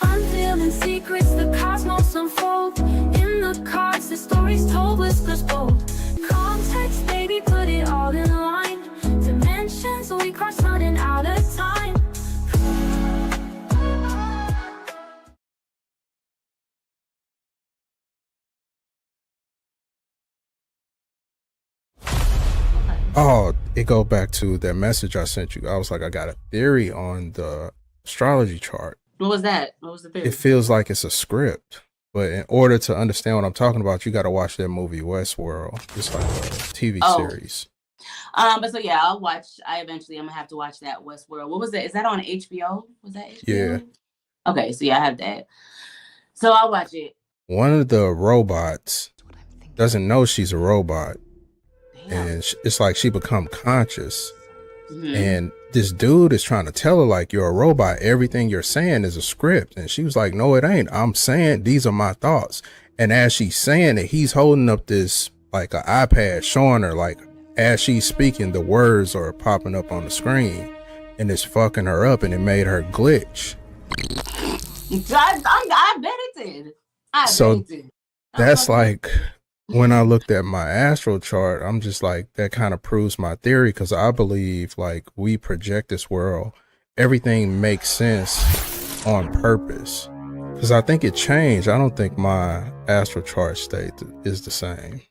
Unveiling secrets, the cosmos unfold. In the cards, the stories told, whispers bold. Context, baby, put it all in line. Dimensions we cross, running out of time. Oh, it go back to that message I sent you. I was like, I got a theory on the astrology chart. What was that? What was the theory? It feels like it's a script, but in order to understand what I'm talking about, you got to watch that movie Westworld. It's like a TV series. But so yeah, I'm gonna have to watch that Westworld. What was that? Is that on HBO? Was that HBO? Yeah. Okay, so yeah, I have that. So I'll watch it. One of the robots doesn't know she's a robot. And it's like she become conscious. And this dude is trying to tell her, like, you're a robot. Everything you're saying is a script. And she was like, no, it ain't. I'm saying these are my thoughts. And as she's saying it, he's holding up this, like, an iPad showing her, like, as she's speaking, the words are popping up on the screen. And it's fucking her up, and it made her glitch. I bet it did. That's like... When I looked at my astral chart, I'm just like, that kind of proves my theory, because I believe, like, we project this world. Everything makes sense on purpose. Because I think it changed. I don't think my astral chart state is the same.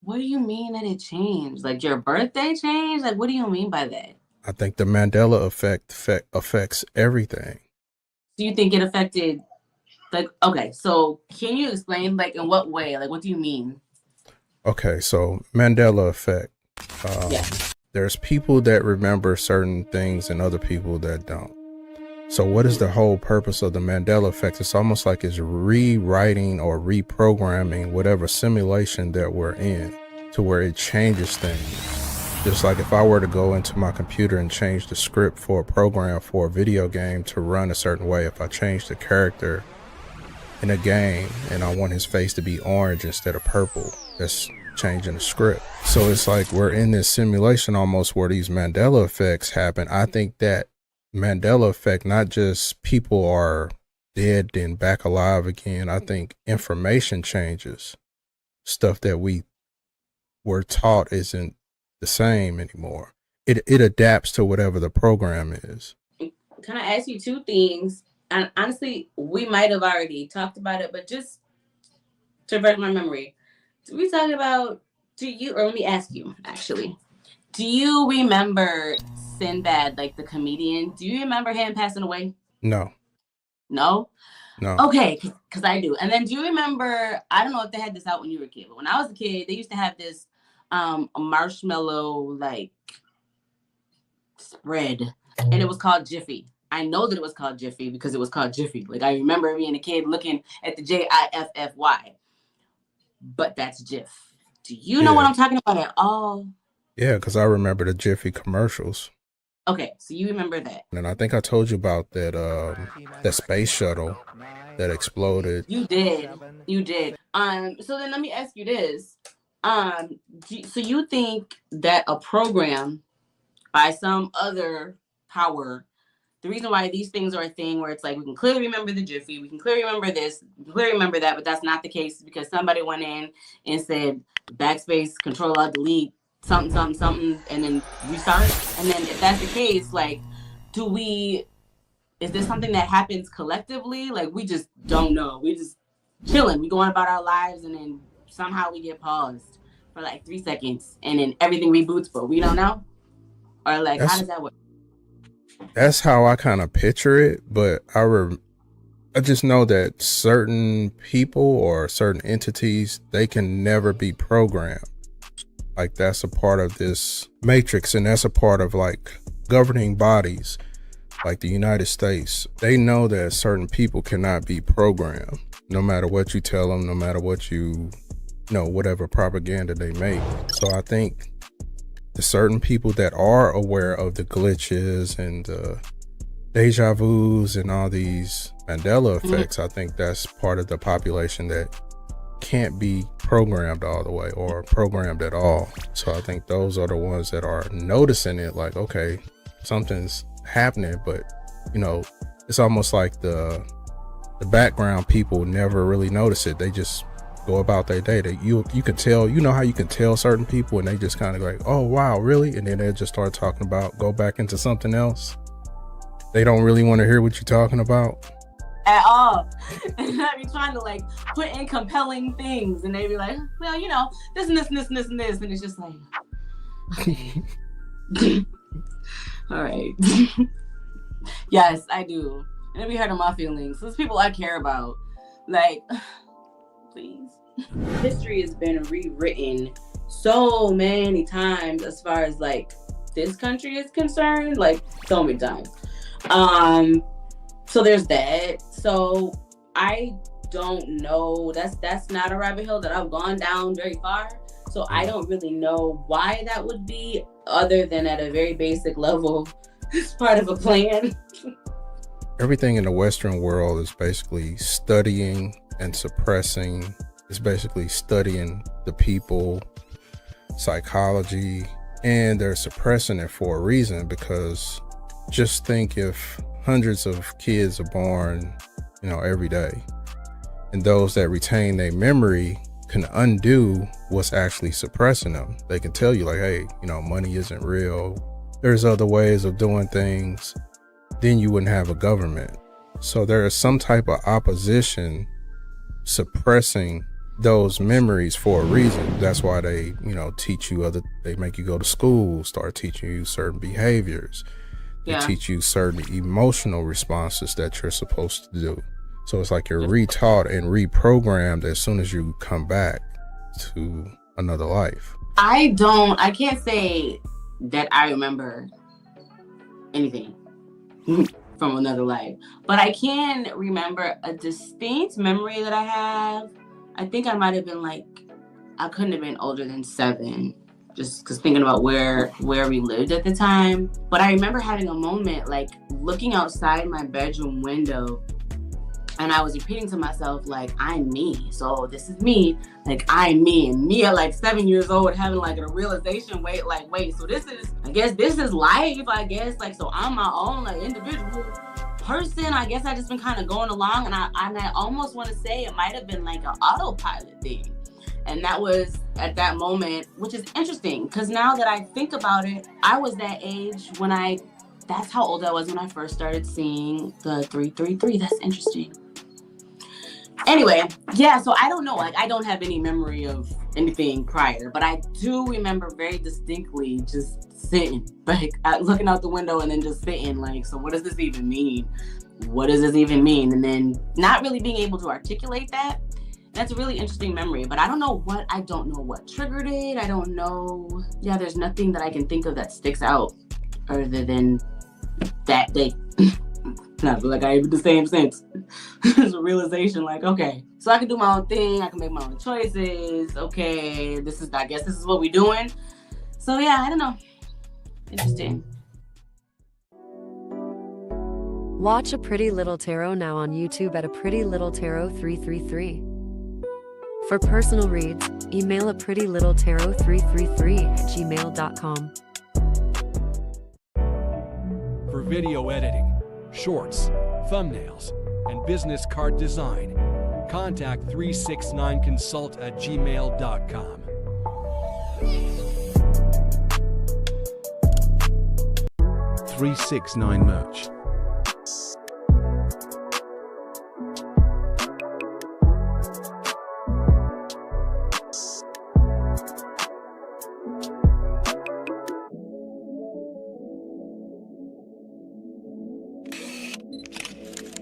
What do you mean that it changed? Like your birthday changed? Like, what do you mean by that? I think the Mandela effect affects everything. Do you think it affected, like, okay, so can you explain, like, in what way? Like, what do you mean? Okay, so Mandela effect. There's people that remember certain things and other people that don't. So what is the whole purpose of the Mandela effect? It's almost like it's rewriting or reprogramming whatever simulation that we're in to where it changes things. Just like if I were to go into my computer and change the script for a program for a video game to run a certain way, if I change the character in a game and I want his face to be orange instead of purple, that's changing the script. So it's like we're in this simulation almost where these Mandela effects happen. I think that Mandela effect, not just people are dead then back alive again. I think information changes. Stuff that we were taught isn't the same anymore. It adapts to whatever the program is. Can I ask you two things? And honestly, we might have already talked about it, but just to refresh my memory, did we talk about, or let me ask you, actually, do you remember Sinbad, like the comedian? Do you remember him passing away? No. No? No. Okay, because I do. And then do you remember, I don't know if they had this out when you were a kid, but when I was a kid, they used to have this marshmallow, like, spread, and it was called Jiffy. I know that it was called Jiffy because it was called Jiffy. Like, I remember being a kid looking at the Jiffy, but that's Jif. Do you know what I'm talking about at all? Yeah, because I remember the Jiffy commercials. Okay, so you remember that. And I think I told you about that that space shuttle that exploded. You did. So then let me ask you this. So you think that a program by some other power, the reason why these things are a thing where it's like we can clearly remember the Jiffy, we can clearly remember this, we can clearly remember that, but that's not the case because somebody went in and said backspace, control, alt, delete, something, and then restart. And then if that's the case, like, is this something that happens collectively? Like, we just don't know. We just chilling. We going about our lives and then somehow we get paused for like 3 seconds and then everything reboots, but we don't know? Or like, how does that work? That's how I kind of picture it, but I just know that certain people or certain entities, they can never be programmed. Like, that's a part of this matrix, and that's a part of like governing bodies like the United States. They know that certain people cannot be programmed, no matter what you tell them, no matter what whatever propaganda they make. So I think the certain people that are aware of the glitches and deja vus and all these Mandela effects, I think that's part of the population that can't be programmed all the way or programmed at all. So I think those are the ones that are noticing it, like, okay, something's happening, but it's almost like the background people never really notice it. They just go about their day. You can tell, how you can tell certain people and they just kind of like, oh wow, really? And then they just start talking about, go back into something else. They don't really want to hear what you're talking about at all. And I be trying to like put in compelling things and they be like, well, this and this and this and this and this, and it's just like, okay. All right. Yes, I do. And it be hurting my feelings. Those people I care about, like, please. History has been rewritten so many times as far as like this country is concerned, like so many times. So there's that. So I don't know. That's not a rabbit hole that I've gone down very far. So I don't really know why that would be, other than at a very basic level, it's part of a plan. Everything in the Western world is basically studying and suppressing. It's basically studying the people, psychology, and they're suppressing it for a reason, because just think if hundreds of kids are born, every day, and those that retain their memory can undo what's actually suppressing them. They can tell you like, hey, money isn't real. There's other ways of doing things. Then you wouldn't have a government. So there is some type of opposition suppressing those memories for a reason. That's why they, teach you they make you go to school, start teaching you certain behaviors. They teach you certain emotional responses that you're supposed to do. So it's like you're retaught and reprogrammed as soon as you come back to another life. I can't say that I remember anything from another life, but I can remember a distinct memory that I have. I think I might have been I couldn't have been older than 7. just because thinking about where we lived at the time. But I remember having a moment, like looking outside my bedroom window, and I was repeating to myself, like, I'm me. So this is me, like, I'm me. And me at like 7 years old having like a realization, wait, so this is, I guess this is life, I guess. Like, so I'm my own like individual person. I guess I just been kind of going along, and I almost want to say it might have been like an autopilot thing. And that was at that moment, which is interesting because now that I think about it, I was that age when that's how old I was when I first started seeing the 333. That's interesting. Anyway, yeah, so I don't know. Like, I don't have any memory of anything prior, but I do remember very distinctly just sitting, like looking out the window and then just sitting like, so what does this even mean? What does this even mean? And then not really being able to articulate that. That's a really interesting memory, but I don't know what triggered it. I don't know. Yeah, there's nothing that I can think of that sticks out other than that day. I feel like I even the same sense. It's a realization like, okay, so I can do my own thing. I can make my own choices. Okay, I guess this is what we're doing. So yeah, I don't know. Interesting. Watch A Pretty Little Tarot now on YouTube at A Pretty Little Tarot 333. For personal reads, email aprettylittletarot333@gmail.com. For video editing, shorts, thumbnails, and business card design, contact 369consult@gmail.com. 369 Merch.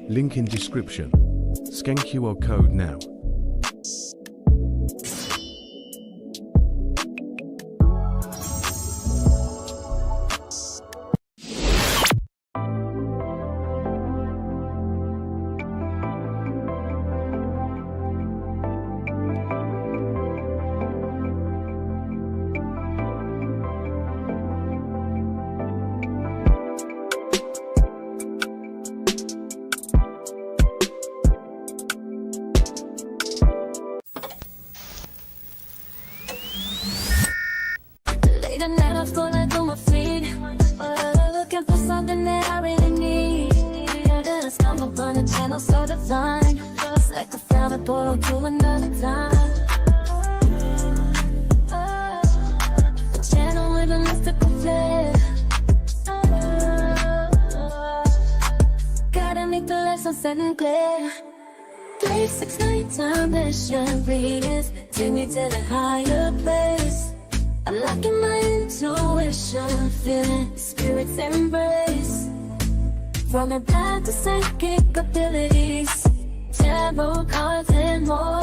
Link in description. Scan QR code now. Late at night, I'm scrolling through my feed, looking for something that I really need. And then I stumble upon a channel so divine, it's like I found a portal to another time. A channel with a mystical flair. Gotta make the lesson set and clear. 369 time mission readings take me to the higher place. Unlocking my intuition, feeling spirit's embrace. From empath to psychic abilities, tarot cards and more.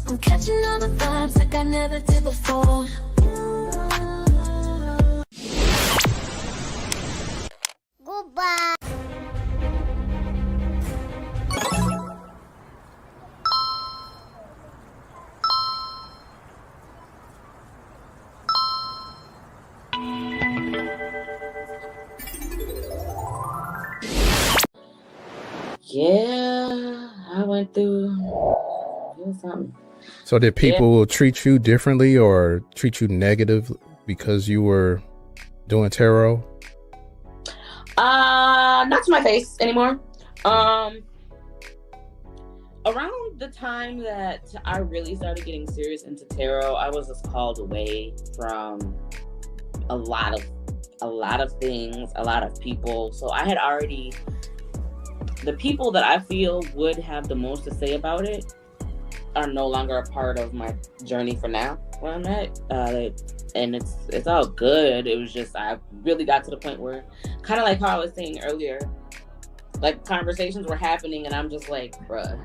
I'm catching all the vibes like I never did before. Goodbye. Yeah, I went through something. So did people treat you differently or treat you negative because you were doing tarot? Not to my face anymore. Around the time that I really started getting serious into tarot, I was just called away from a lot of things, a lot of people. So I had already, the people that I feel would have the most to say about it are no longer a part of my journey for now, where I'm at. And it's all good. It was just, I really got to the point where, kind of like how I was saying earlier, like conversations were happening and I'm just like, bruh,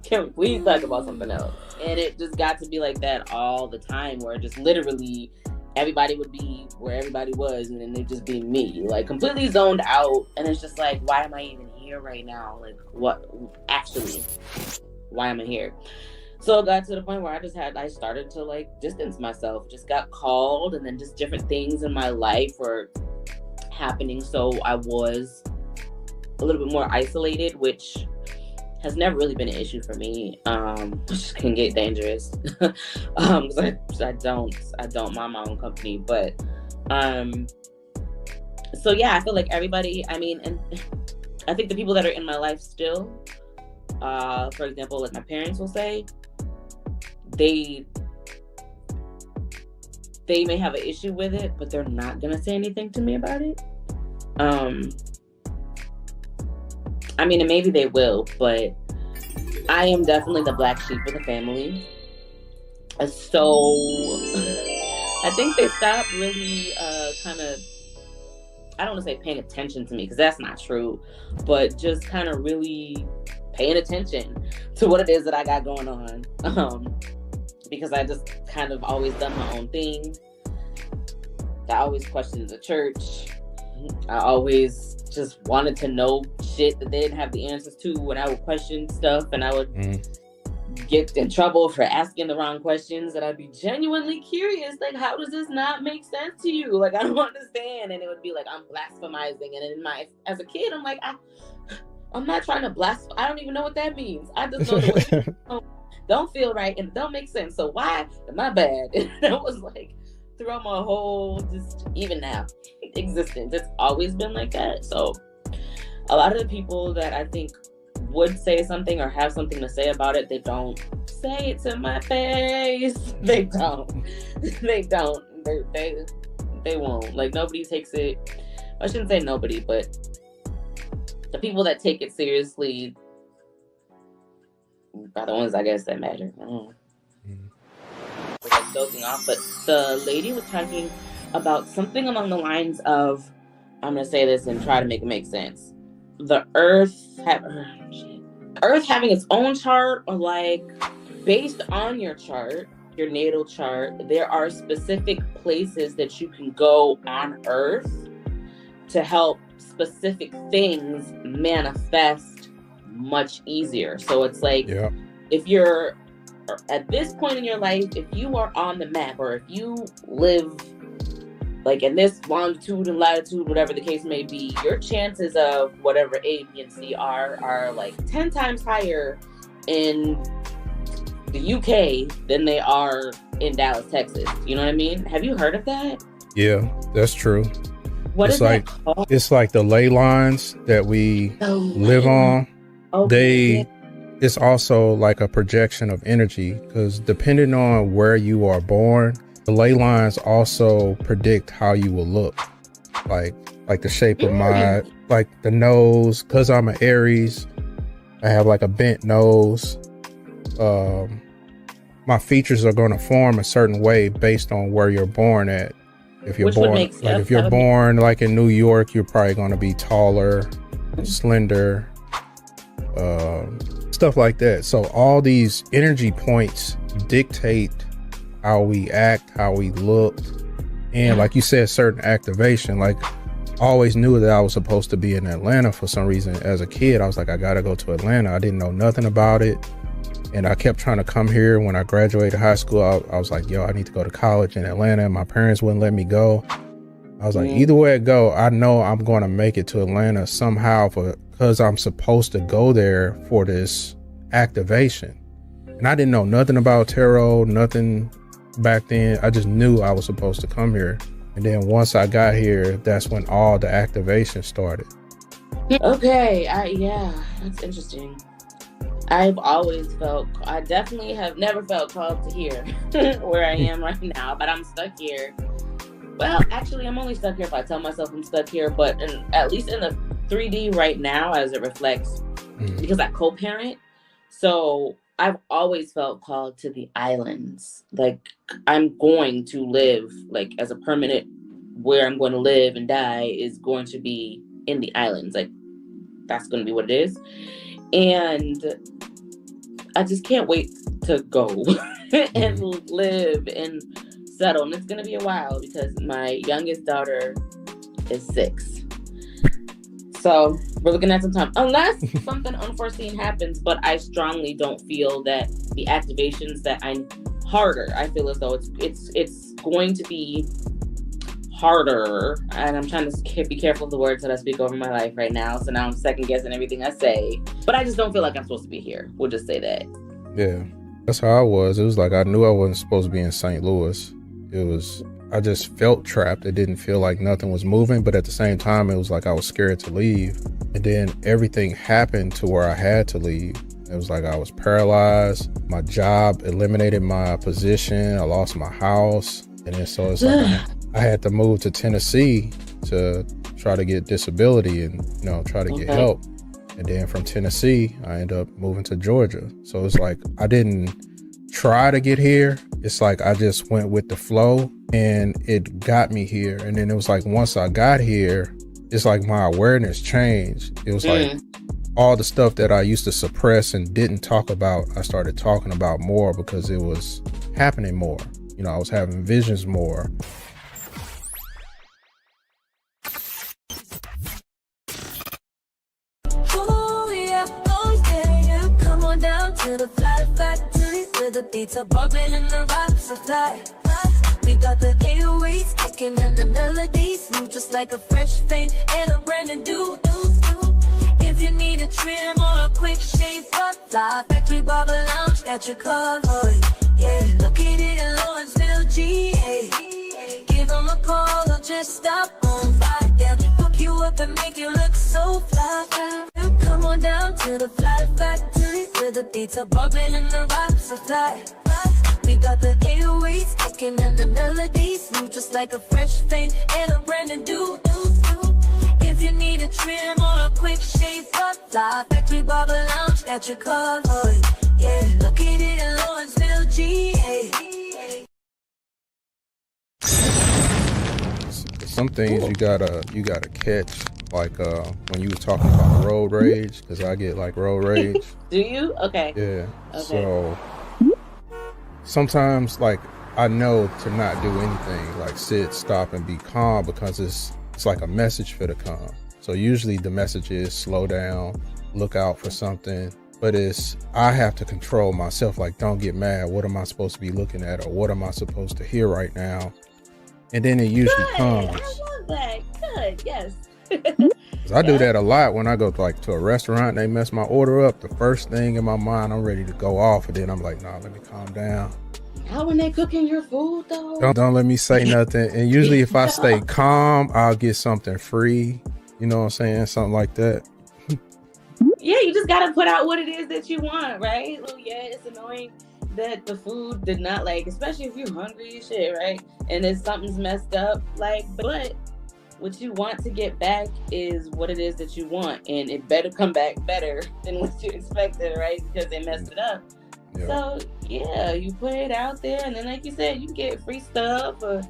can we please talk about something else? And it just got to be like that all the time, where just literally everybody would be where everybody was and then they'd just be me, like completely zoned out. And it's just like, why am I even here right now? Like, what, actually, why am I here? So it got to the point where I started to like distance myself, just got called, and then just different things in my life were happening. So I was a little bit more isolated, which has never really been an issue for me. Which can get dangerous. 'Cause I don't mind my own company. But so yeah, I feel like everybody, I mean, and I think the people that are in my life still, for example, like my parents will say, they may have an issue with it, but they're not gonna say anything to me about it. I mean, and maybe they will, but I am definitely the black sheep of the family. So I think they stopped really kind of, I don't want to say paying attention to me, because that's not true, but just kind of really paying attention to what it is that I got going on. Because I just kind of always done my own thing. I always questioned the church. I always just wanted to know shit that they didn't have the answers to when I would question stuff, and I would get in trouble for asking the wrong questions, and I'd be genuinely curious, like, how does this not make sense to you? Like, I don't understand. And it would be like, I'm blasphemizing. And as a kid, I'm like, I'm not trying to blaspheme. I don't even know what that means. I just know the way don't feel right and don't make sense. So why am I bad? And that was like throughout my whole, just even now, existence. It's always been like that. So a lot of the people that I think would say something or have something to say about it, they don't say it to my face. They don't. They won't. Like, nobody takes it. I shouldn't say nobody, but the people that take it seriously are the ones, I guess, that matter. I don't know. Like, dozing off, but the lady was talking about something along the lines of, I'm gonna say this and try to make it make sense. The Earth having its own chart, or like based on your chart, your natal chart, there are specific places that you can go on Earth to help specific things manifest much easier. So it's like, if you're at this point in your life, if you are on the map, or if you live like in this longitude and latitude, whatever the case may be, your chances of whatever A, B, and C are like 10 times higher in the UK than they are in Dallas, Texas. You know what I mean? Have you heard of that? Yeah, that's true. What it's is like that called? it's like the ley lines that we live on. It's also like a projection of energy, because depending on where you are born, the ley lines also predict how you will look, like the shape of my, like the nose. Because I'm an Aries, I have like a bent nose. My features are going to form a certain way based on where you're born at. If you're born, like if you're born like in New York, you're probably going to be taller, slender, stuff like that. So all these energy points dictate how we act, how we look, and like you said, certain activation. Like, I always knew that I was supposed to be in Atlanta for some reason. As a kid, I was like, I gotta go to Atlanta. I didn't know nothing about it, and I kept trying to come here. When I graduated high school, I was like, yo, I need to go to college in Atlanta, and my parents wouldn't let me go. I was like, either way it go, I know I'm going to make it to Atlanta somehow, because I'm supposed to go there for this activation. And I didn't know nothing about tarot, nothing back then. I just knew I was supposed to come here. And then once I got here, that's when all the activation started. Okay, yeah, that's interesting. I've always felt, I definitely have never felt called to here where I am right now, but I'm stuck here. Well, actually, I'm only stuck here if I tell myself I'm stuck here, but at least in the 3D right now, as it reflects, because I co-parent, so I've always felt called to the islands. Like, I'm going to live, like, as a permanent, where I'm going to live and die is going to be in the islands. Like, that's going to be what it is. And I just can't wait to go and live and settle. And it's going to be a while, because my youngest daughter is 6. So we're looking at some time, unless something unforeseen happens. But I strongly don't feel that the activations that I'm harder. I feel as though it's going to be harder, and I'm trying to be careful of the words that I speak over my life right now. So now I'm second guessing everything I say. But I just don't feel like I'm supposed to be here. We'll just say that. Yeah, that's how I was. It was like I knew I wasn't supposed to be in St. Louis. I just felt trapped. It didn't feel like nothing was moving, but at the same time, it was like I was scared to leave. And then everything happened to where I had to leave. It was like I was paralyzed. My job eliminated my position. I lost my house. And then so it's like I had to move to Tennessee to try to get disability and, try to get help. And then from Tennessee, I ended up moving to Georgia. So it's like I didn't try to get here. It's like I just went with the flow and it got me here. And then it was like once I got here, it's like my awareness changed. It was like all the stuff that I used to suppress and didn't talk about, I started talking about more because it was happening more. I was having visions more. Oh yeah, come on down to the fly factory where the beats are bumping and the vibes are fly. We got the 808s kicking and the melodies move just like a fresh fade and a brand new. If you need a trim or a quick shave, Fly Factory Barber Lounge got your covered. Yeah, located in Lawrenceville, GA. Give them a call or just stop on by. They'll hook you up and make you look so fly. Come on down to the Fly Factory where the beats are bumping and the vibes are fly. We got the 808s kicking and the melodies move just like a fresh fade and a brand new. If you need a trim or a quick shave, Fly Factory Barber Lounge got your covered. Yeah, located in Lawrenceville, GA. Some things you gotta catch, like when you were talking about road rage, because I get like road rage. Do you? Okay. Yeah. Okay. So sometimes like I know to not do anything, like sit, stop, and be calm, because it's like a message for the calm. So usually the message is slow down, look out for something. But I have to control myself, like don't get mad. What am I supposed to be looking at, or what am I supposed to hear right now? And then it usually comes. I love that. Good. Yes. 'Cause I do that a lot when I go to a restaurant and they mess my order up. The first thing in my mind, I'm ready to go off, and then I'm like, nah, let me calm down. How when they cooking your food though? Don't let me say nothing. And usually if I stay calm, I'll get something free. You know what I'm saying? Something like that. Yeah, you just gotta put out what it is that you want, right? Well, yeah, it's annoying that the food did not, like, especially if you're hungry and shit, right? And if something's messed up, like, but what you want to get back is what it is that you want, and it better come back better than what you expected, right? Because they messed it up. Yeah. So yeah, you put it out there, and then like you said, you can get free stuff, or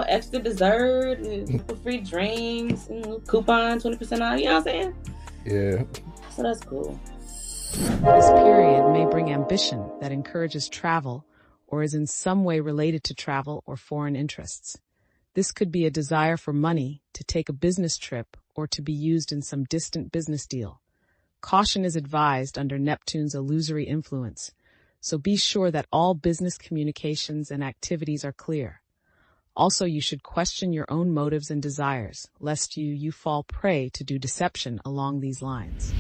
extra dessert, and free drinks, and coupon 20% off. You know what I'm saying? Yeah. So that's cool. This period may bring ambition that encourages travel or is in some way related to travel or foreign interests. This could be a desire for money, to take a business trip, or to be used in some distant business deal. Caution is advised under Neptune's illusory influence, so be sure that all business communications and activities are clear. Also, you should question your own motives and desires, lest you fall prey to do deception along these lines.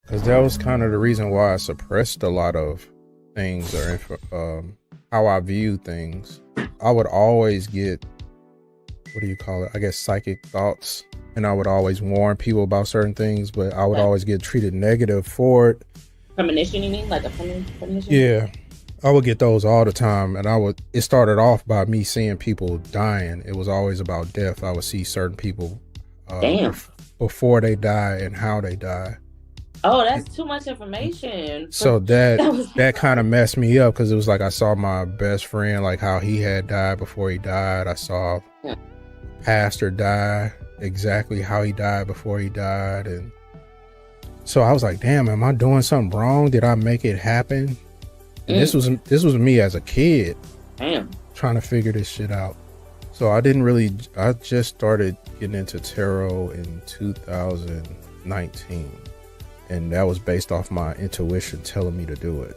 Because that was kind of the reason why I suppressed a lot of things, or how I view things. I would always get, what do you call it? I guess psychic thoughts. And I would always warn people about certain things, but I would always get treated negative for it. Premonition, you mean? Like a premonition? Yeah. I would get those all the time. And it started off by me seeing people dying. It was always about death. I would see certain people before they die and how they die. Oh, that's too much information. So that kind of messed me up, because it was like I saw my best friend, like how he had died before he died. I saw pastor die, exactly how he died before he died. And So I was like, damn, am I doing something wrong? Did I make it happen? And this was me as a kid. Damn. Trying to figure this shit out. So I just started getting into tarot in 2019. And that was based off my intuition telling me to do it.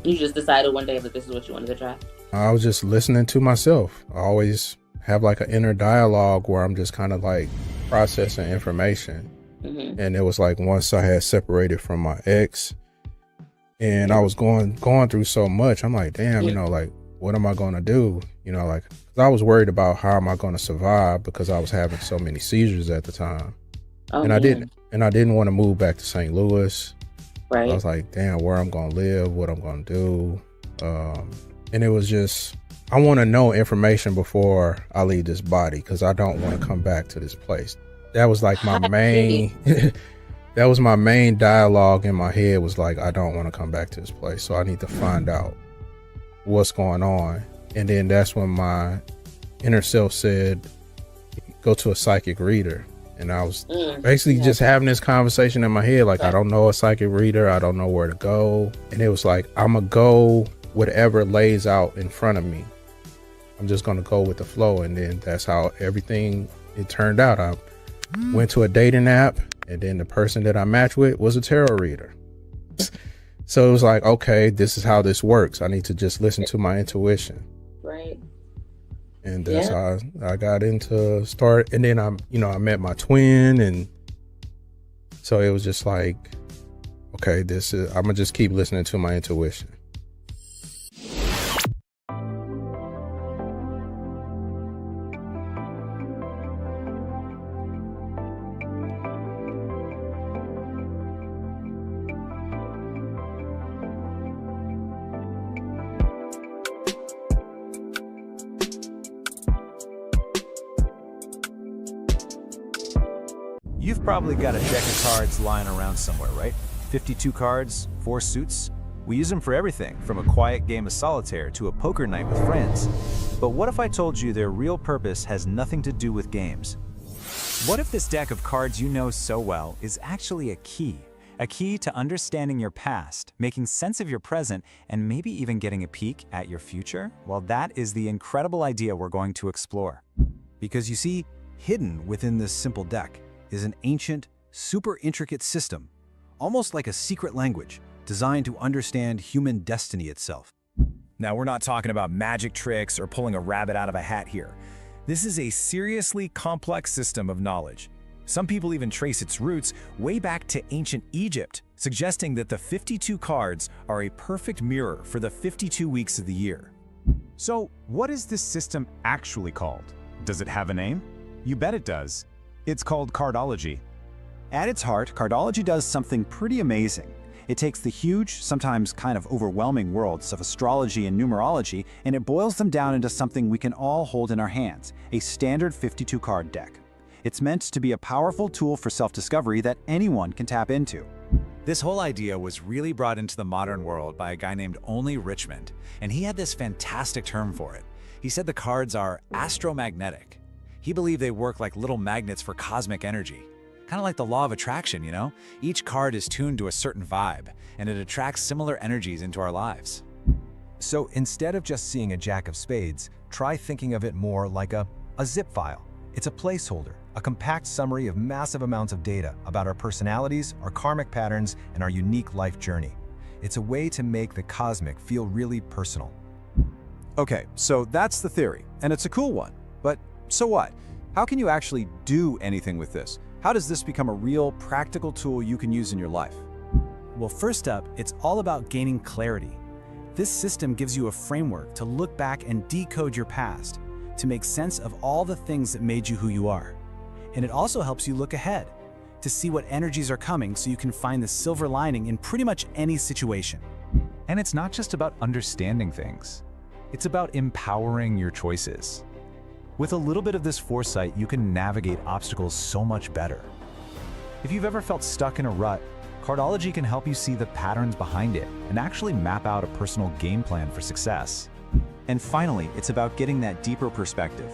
You just decided one day that this is what you wanted to try? I was just listening to myself. I always have like an inner dialogue where I'm just kind of like processing information. And it was like once I had separated from my ex and I was going through so much, I'm like, damn, you know, like, what am I going to do? You know, like, 'cause I was worried about how am I going to survive because I was having so many seizures at the time. And I didn't want to move back to St. Louis. Right. I was like, damn, where I'm going to live, what I'm going to do. And it was just, I want to know information before I leave this body because I don't want to come back to this place. That was like my main, that was my main dialogue in my head was like, I don't want to come back to this place. So I need to find out what's going on. And then that's when my inner self said, go to a psychic reader. And I was basically just having this conversation in my head. Like, I don't know a psychic reader. I don't know where to go. And it was like, I'm going to go whatever lays out in front of me. I'm just going to go with the flow. And then that's how everything, it turned out. I went to a dating app and then the person that I matched with was a tarot reader. So it was like, okay, this is how this works. I need to just listen to my intuition. Right. And that's how I got into start. And then I met my twin. And so it was just like, okay, I'm gonna just keep listening to my intuition. You've probably got a deck of cards lying around somewhere, right? 52 cards, 4 suits. We use them for everything, from a quiet game of solitaire to a poker night with friends. But what if I told you their real purpose has nothing to do with games? What if this deck of cards you know so well is actually a key to understanding your past, making sense of your present, and maybe even getting a peek at your future? Well, that is the incredible idea we're going to explore. Because you see, hidden within this simple deck is an ancient, super intricate system, almost like a secret language designed to understand human destiny itself. Now, we're not talking about magic tricks or pulling a rabbit out of a hat here. This is a seriously complex system of knowledge. Some people even trace its roots way back to ancient Egypt, suggesting that the 52 cards are a perfect mirror for the 52 weeks of the year. So, what is this system actually called? Does it have a name? You bet it does. It's called cardology. At its heart, cardology does something pretty amazing. It takes the huge, sometimes kind of overwhelming worlds of astrology and numerology, and it boils them down into something we can all hold in our hands, a standard 52-card deck. It's meant to be a powerful tool for self-discovery that anyone can tap into. This whole idea was really brought into the modern world by a guy named Only Richmond, and he had this fantastic term for it. He said the cards are astromagnetic. He believed they work like little magnets for cosmic energy. Kind of like the law of attraction, you know? Each card is tuned to a certain vibe, and it attracts similar energies into our lives. So instead of just seeing a jack of spades, try thinking of it more like a zip file. It's a placeholder, a compact summary of massive amounts of data about our personalities, our karmic patterns, and our unique life journey. It's a way to make the cosmic feel really personal. Okay, so that's the theory, and it's a cool one. But so what? How can you actually do anything with this? How does this become a real, practical tool you can use in your life? Well, first up, it's all about gaining clarity. This system gives you a framework to look back and decode your past, to make sense of all the things that made you who you are. And it also helps you look ahead, to see what energies are coming so you can find the silver lining in pretty much any situation. And it's not just about understanding things. It's about empowering your choices. With a little bit of this foresight, you can navigate obstacles so much better. If you've ever felt stuck in a rut, cardology can help you see the patterns behind it and actually map out a personal game plan for success. And finally, it's about getting that deeper perspective.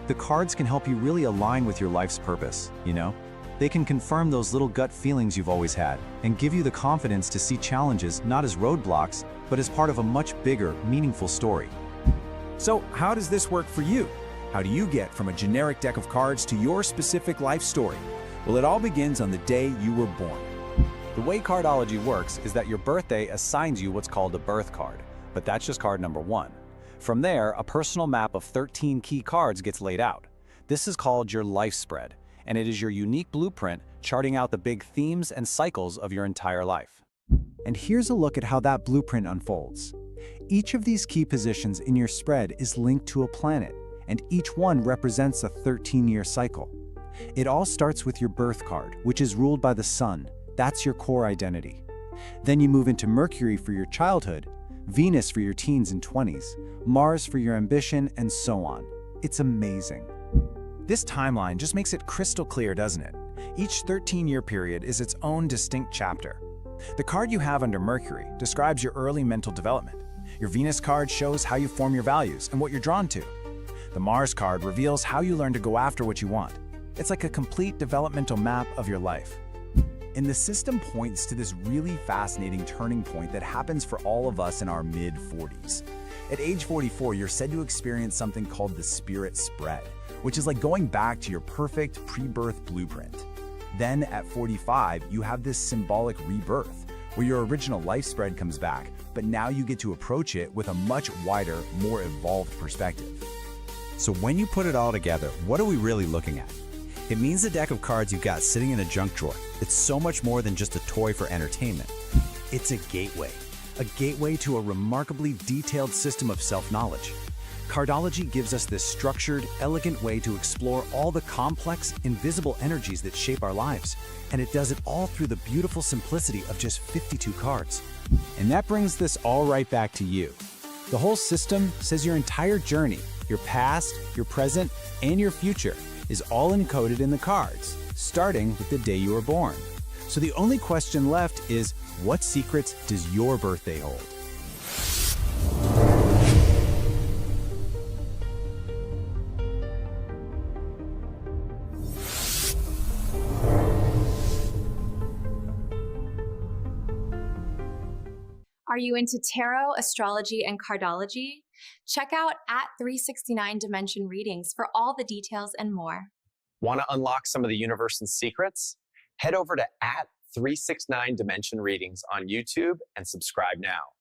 The cards can help you really align with your life's purpose, you know? They can confirm those little gut feelings you've always had and give you the confidence to see challenges not as roadblocks, but as part of a much bigger, meaningful story. So, how does this work for you? How do you get from a generic deck of cards to your specific life story? Well, it all begins on the day you were born. The way cardology works is that your birthday assigns you what's called a birth card, but that's just card number 1. From there, a personal map of 13 key cards gets laid out. This is called your life spread, and it is your unique blueprint charting out the big themes and cycles of your entire life. And here's a look at how that blueprint unfolds. Each of these key positions in your spread is linked to a planet, and each one represents a 13-year cycle. It all starts with your birth card, which is ruled by the sun. That's your core identity. Then you move into Mercury for your childhood, Venus for your teens and 20s, Mars for your ambition, and so on. It's amazing. This timeline just makes it crystal clear, doesn't it? Each 13-year period is its own distinct chapter. The card you have under Mercury describes your early mental development. Your Venus card shows how you form your values and what you're drawn to. The Mars card reveals how you learn to go after what you want. It's like a complete developmental map of your life. And the system points to this really fascinating turning point that happens for all of us in our mid-40s. At age 44, you're said to experience something called the spirit spread, which is like going back to your perfect pre-birth blueprint. Then at 45, you have this symbolic rebirth, where your original life spread comes back, but now you get to approach it with a much wider, more evolved perspective. So when you put it all together, what are we really looking at? It means the deck of cards you've got sitting in a junk drawer. It's so much more than just a toy for entertainment. It's a gateway to a remarkably detailed system of self-knowledge. Cardology gives us this structured, elegant way to explore all the complex, invisible energies that shape our lives, and it does it all through the beautiful simplicity of just 52 cards. And that brings this all right back to you. The whole system says your entire journey, your past, your present, and your future is all encoded in the cards, starting with the day you were born. So the only question left is, what secrets does your birthday hold? Are you into tarot, astrology, and cardology? Check out @369 Dimension Readings for all the details and more. Want to unlock some of the universe's secrets? Head over to @369 Dimension Readings on YouTube and subscribe now.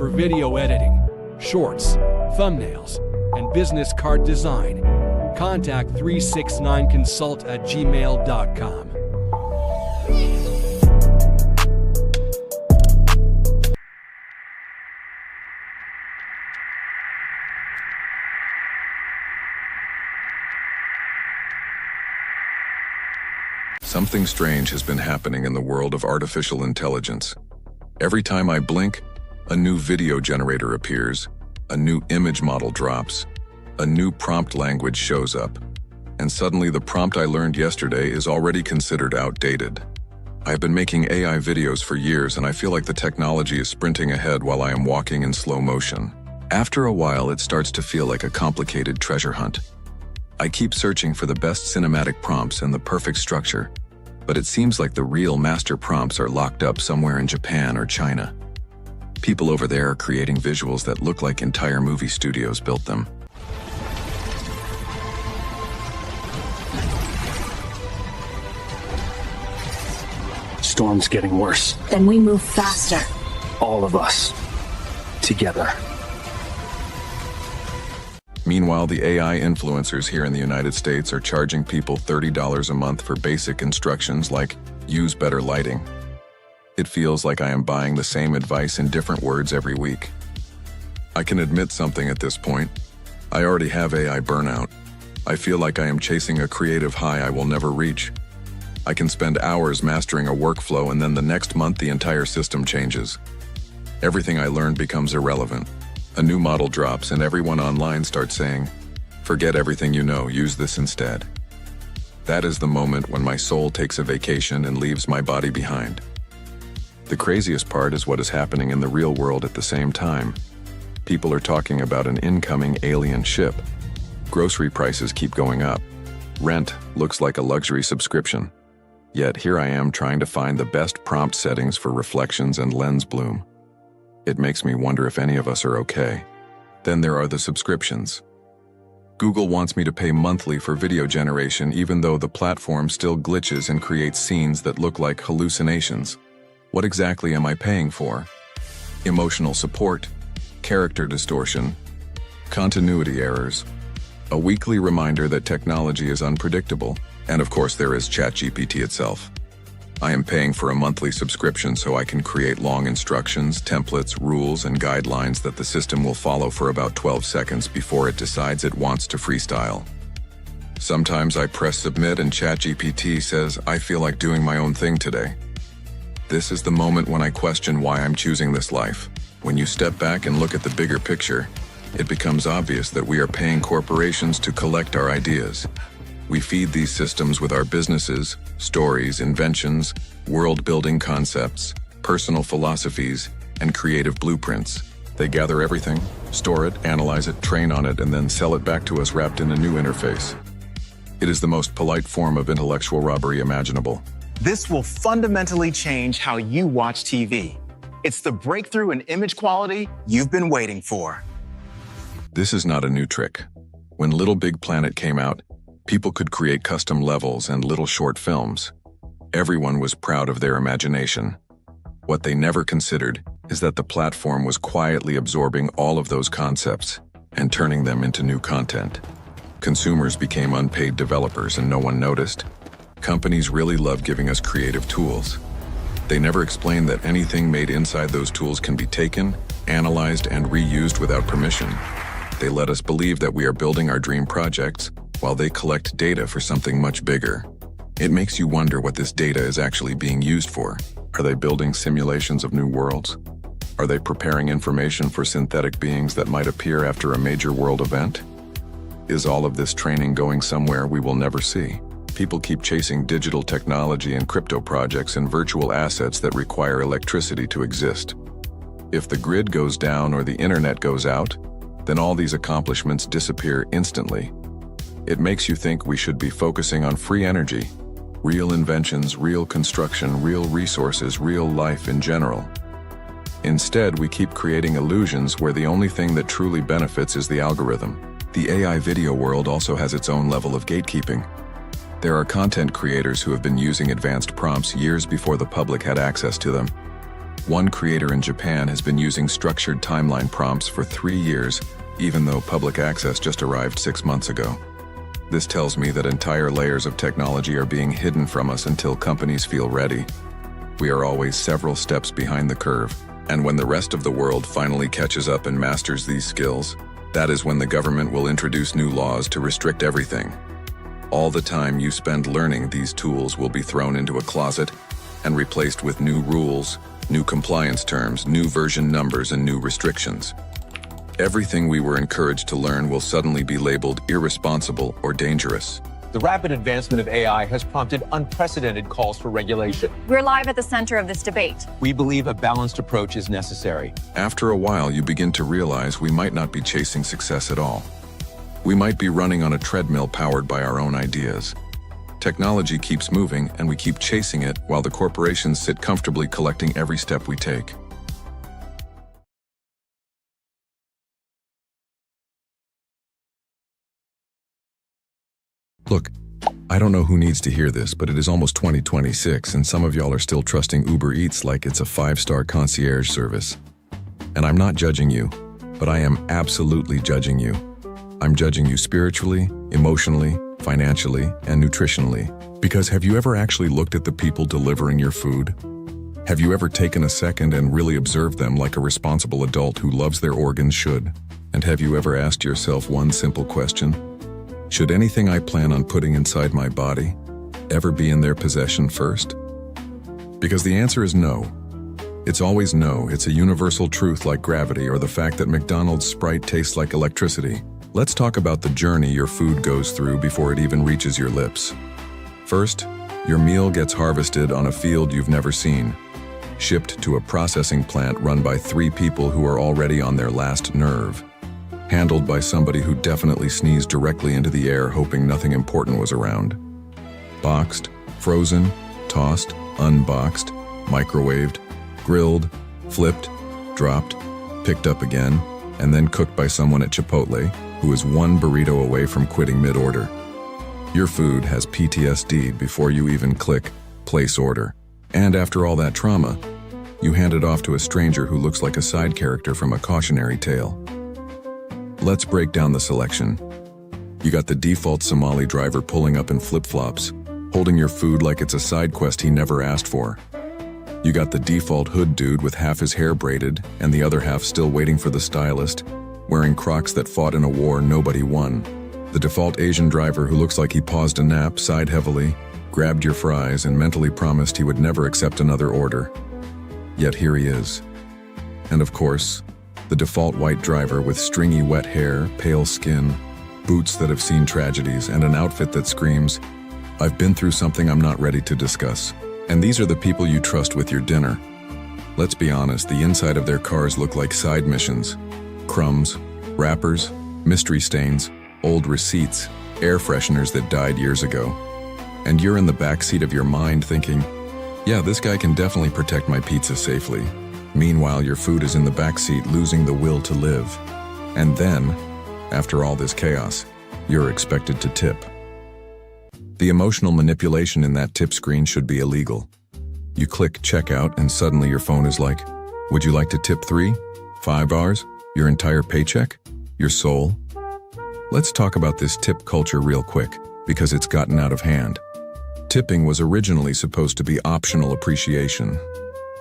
for video editing, shorts, thumbnails, and business card design. Contact 369consult@gmail.com. Something strange has been happening in the world of artificial intelligence. Every time I blink, a new video generator appears, a new image model drops, a new prompt language shows up, and suddenly the prompt I learned yesterday is already considered outdated. I've been making AI videos for years, and I feel like the technology is sprinting ahead while I am walking in slow motion. After a while, it starts to feel like a complicated treasure hunt. I keep searching for the best cinematic prompts and the perfect structure, but it seems like the real master prompts are locked up somewhere in Japan or China. People over there are creating visuals that look like entire movie studios built them. Storm's getting worse. Then we move faster. All of us. Together. Meanwhile, the AI influencers here in the United States are charging people $30 a month for basic instructions like use better lighting. It feels like I am buying the same advice in different words every week. I can admit something at this point. I already have AI burnout. I feel like I am chasing a creative high I will never reach. I can spend hours mastering a workflow, and then the next month the entire system changes. Everything I learned becomes irrelevant. A new model drops and everyone online starts saying, "Forget everything you know, use this instead." That is the moment when my soul takes a vacation and leaves my body behind. The craziest part is what is happening in the real world at the same time. People are talking about an incoming alien ship. Grocery prices keep going up. Rent looks like a luxury subscription. Yet here I am trying to find the best prompt settings for reflections and lens bloom. It makes me wonder if any of us are okay. Then there are the subscriptions. Google wants me to pay monthly for video generation even though the platform still glitches and creates scenes that look like hallucinations. What exactly am I paying for? Emotional support, character distortion, continuity errors, a weekly reminder that technology is unpredictable, and of course there is ChatGPT itself. I am paying for a monthly subscription so I can create long instructions, templates, rules, and guidelines that the system will follow for about 12 seconds before it decides it wants to freestyle. Sometimes I press submit and ChatGPT says, "I feel like doing my own thing today." This is the moment when I question why I'm choosing this life. When you step back and look at the bigger picture, it becomes obvious that we are paying corporations to collect our ideas. We feed these systems with our businesses, stories, inventions, world-building concepts, personal philosophies, and creative blueprints. They gather everything, store it, analyze it, train on it, and then sell it back to us wrapped in a new interface. It is the most polite form of intellectual robbery imaginable. This will fundamentally change how you watch TV. It's the breakthrough in image quality you've been waiting for. This is not a new trick. When Little Big Planet came out, people could create custom levels and little short films. Everyone was proud of their imagination. What they never considered is that the platform was quietly absorbing all of those concepts and turning them into new content. Consumers became unpaid developers and no one noticed. Companies really love giving us creative tools. They never explain that anything made inside those tools can be taken, analyzed, and reused without permission. They let us believe that we are building our dream projects while they collect data for something much bigger. It makes you wonder what this data is actually being used for. Are they building simulations of new worlds? Are they preparing information for synthetic beings that might appear after a major world event? Is all of this training going somewhere we will never see? People keep chasing digital technology and crypto projects and virtual assets that require electricity to exist. If the grid goes down or the internet goes out, then all these accomplishments disappear instantly. It makes you think we should be focusing on free energy, real inventions, real construction, real resources, real life in general. Instead, we keep creating illusions where the only thing that truly benefits is the algorithm. The AI video world also has its own level of gatekeeping. There are content creators who have been using advanced prompts years before the public had access to them. One creator in Japan has been using structured timeline prompts for 3 years, even though public access just arrived 6 months ago. This tells me that entire layers of technology are being hidden from us until companies feel ready. We are always several steps behind the curve, and when the rest of the world finally catches up and masters these skills, that is when the government will introduce new laws to restrict everything. All the time you spend learning these tools will be thrown into a closet and replaced with new rules, new compliance terms, new version numbers, and new restrictions. Everything we were encouraged to learn will suddenly be labeled irresponsible or dangerous. The rapid advancement of AI has prompted unprecedented calls for regulation. We're live at the center of this debate. We believe a balanced approach is necessary. After a while, you begin to realize we might not be chasing success at all. We might be running on a treadmill powered by our own ideas. Technology keeps moving and we keep chasing it while the corporations sit comfortably collecting every step we take. Look, I don't know who needs to hear this, but it is almost 2026 and some of y'all are still trusting Uber Eats like it's a 5-star concierge service. And I'm not judging you, but I am absolutely judging you. I'm judging you spiritually, emotionally, financially, and nutritionally. Because have you ever actually looked at the people delivering your food? Have you ever taken a second and really observed them like a responsible adult who loves their organs should? And have you ever asked yourself one simple question? Should anything I plan on putting inside my body ever be in their possession first? Because the answer is no. It's always no. It's a universal truth like gravity or the fact that McDonald's Sprite tastes like electricity. Let's talk about the journey your food goes through before it even reaches your lips. First, your meal gets harvested on a field you've never seen, shipped to a processing plant run by 3 people who are already on their last nerve, handled by somebody who definitely sneezed directly into the air hoping nothing important was around. Boxed, frozen, tossed, unboxed, microwaved, grilled, flipped, dropped, picked up again, and then cooked by someone at Chipotle who is 1 burrito away from quitting mid-order. Your food has PTSD before you even click place order. And after all that trauma, you hand it off to a stranger who looks like a side character from a cautionary tale. Let's break down the selection. You got the default Somali driver pulling up in flip-flops, holding your food like it's a side quest he never asked for. You got the default hood dude with half his hair braided and the other half still waiting for the stylist, wearing Crocs that fought in a war nobody won. The default Asian driver who looks like he paused a nap, sighed heavily, grabbed your fries, and mentally promised he would never accept another order. Yet here he is. And of course, the default white driver with stringy wet hair, pale skin, boots that have seen tragedies, and an outfit that screams, "I've been through something I'm not ready to discuss." And these are the people you trust with your dinner. Let's be honest, the inside of their cars look like side missions. Crumbs, wrappers, mystery stains, old receipts, air fresheners that died years ago. And you're in the backseat of your mind thinking, yeah, this guy can definitely protect my pizza safely. Meanwhile, your food is in the backseat losing the will to live. And then, after all this chaos, you're expected to tip. The emotional manipulation in that tip screen should be illegal. You click checkout and suddenly your phone is like, would you like to tip 3, 5 bars, your entire paycheck, your soul? Let's talk about this tip culture real quick, because it's gotten out of hand. Tipping was originally supposed to be optional appreciation.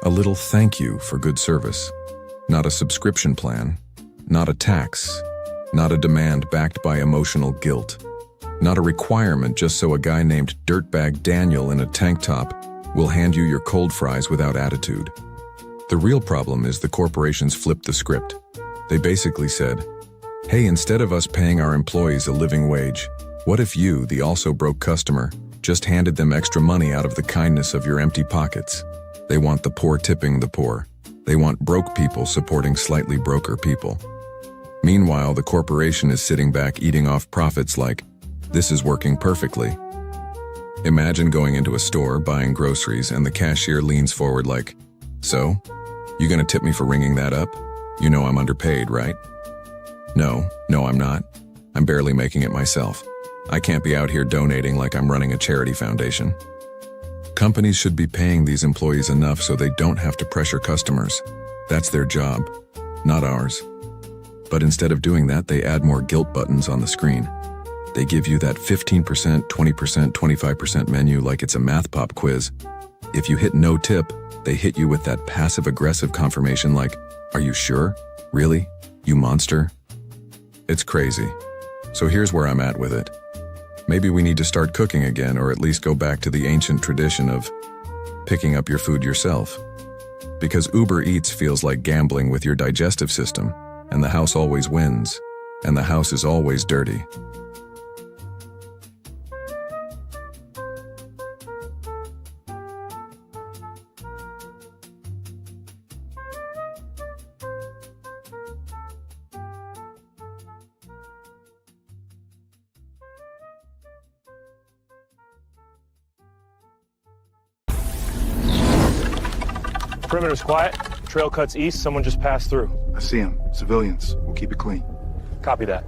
A little thank you for good service. Not a subscription plan, not a tax, not a demand backed by emotional guilt. Not a requirement just so a guy named Dirtbag Daniel in a tank top will hand you your cold fries without attitude. The real problem is the corporations flipped the script. They basically said, hey, instead of us paying our employees a living wage, what if you, the also broke customer, just handed them extra money out of the kindness of your empty pockets? They want the poor tipping the poor. They want broke people supporting slightly broker people. Meanwhile, the corporation is sitting back eating off profits like, this is working perfectly. Imagine going into a store, buying groceries, and the cashier leans forward like, so, you gonna tip me for ringing that up? You know I'm underpaid, right? No, I'm not. I'm barely making it myself. I can't be out here donating like I'm running a charity foundation. Companies should be paying these employees enough so they don't have to pressure customers. That's their job, not ours. But instead of doing that, they add more guilt buttons on the screen. They give you that 15%, 20%, 25% menu like it's a math pop quiz. If you hit no tip, they hit you with that passive-aggressive confirmation like, "Are you sure? Really? You monster?" It's crazy. So here's where I'm at with it. Maybe we need to start cooking again, or at least go back to the ancient tradition of picking up your food yourself. Because Uber Eats feels like gambling with your digestive system, and the house always wins, and the house is always dirty. Perimeter's quiet. Trail cuts east. Someone just passed through. I see him. Civilians. We'll keep it clean. Copy that.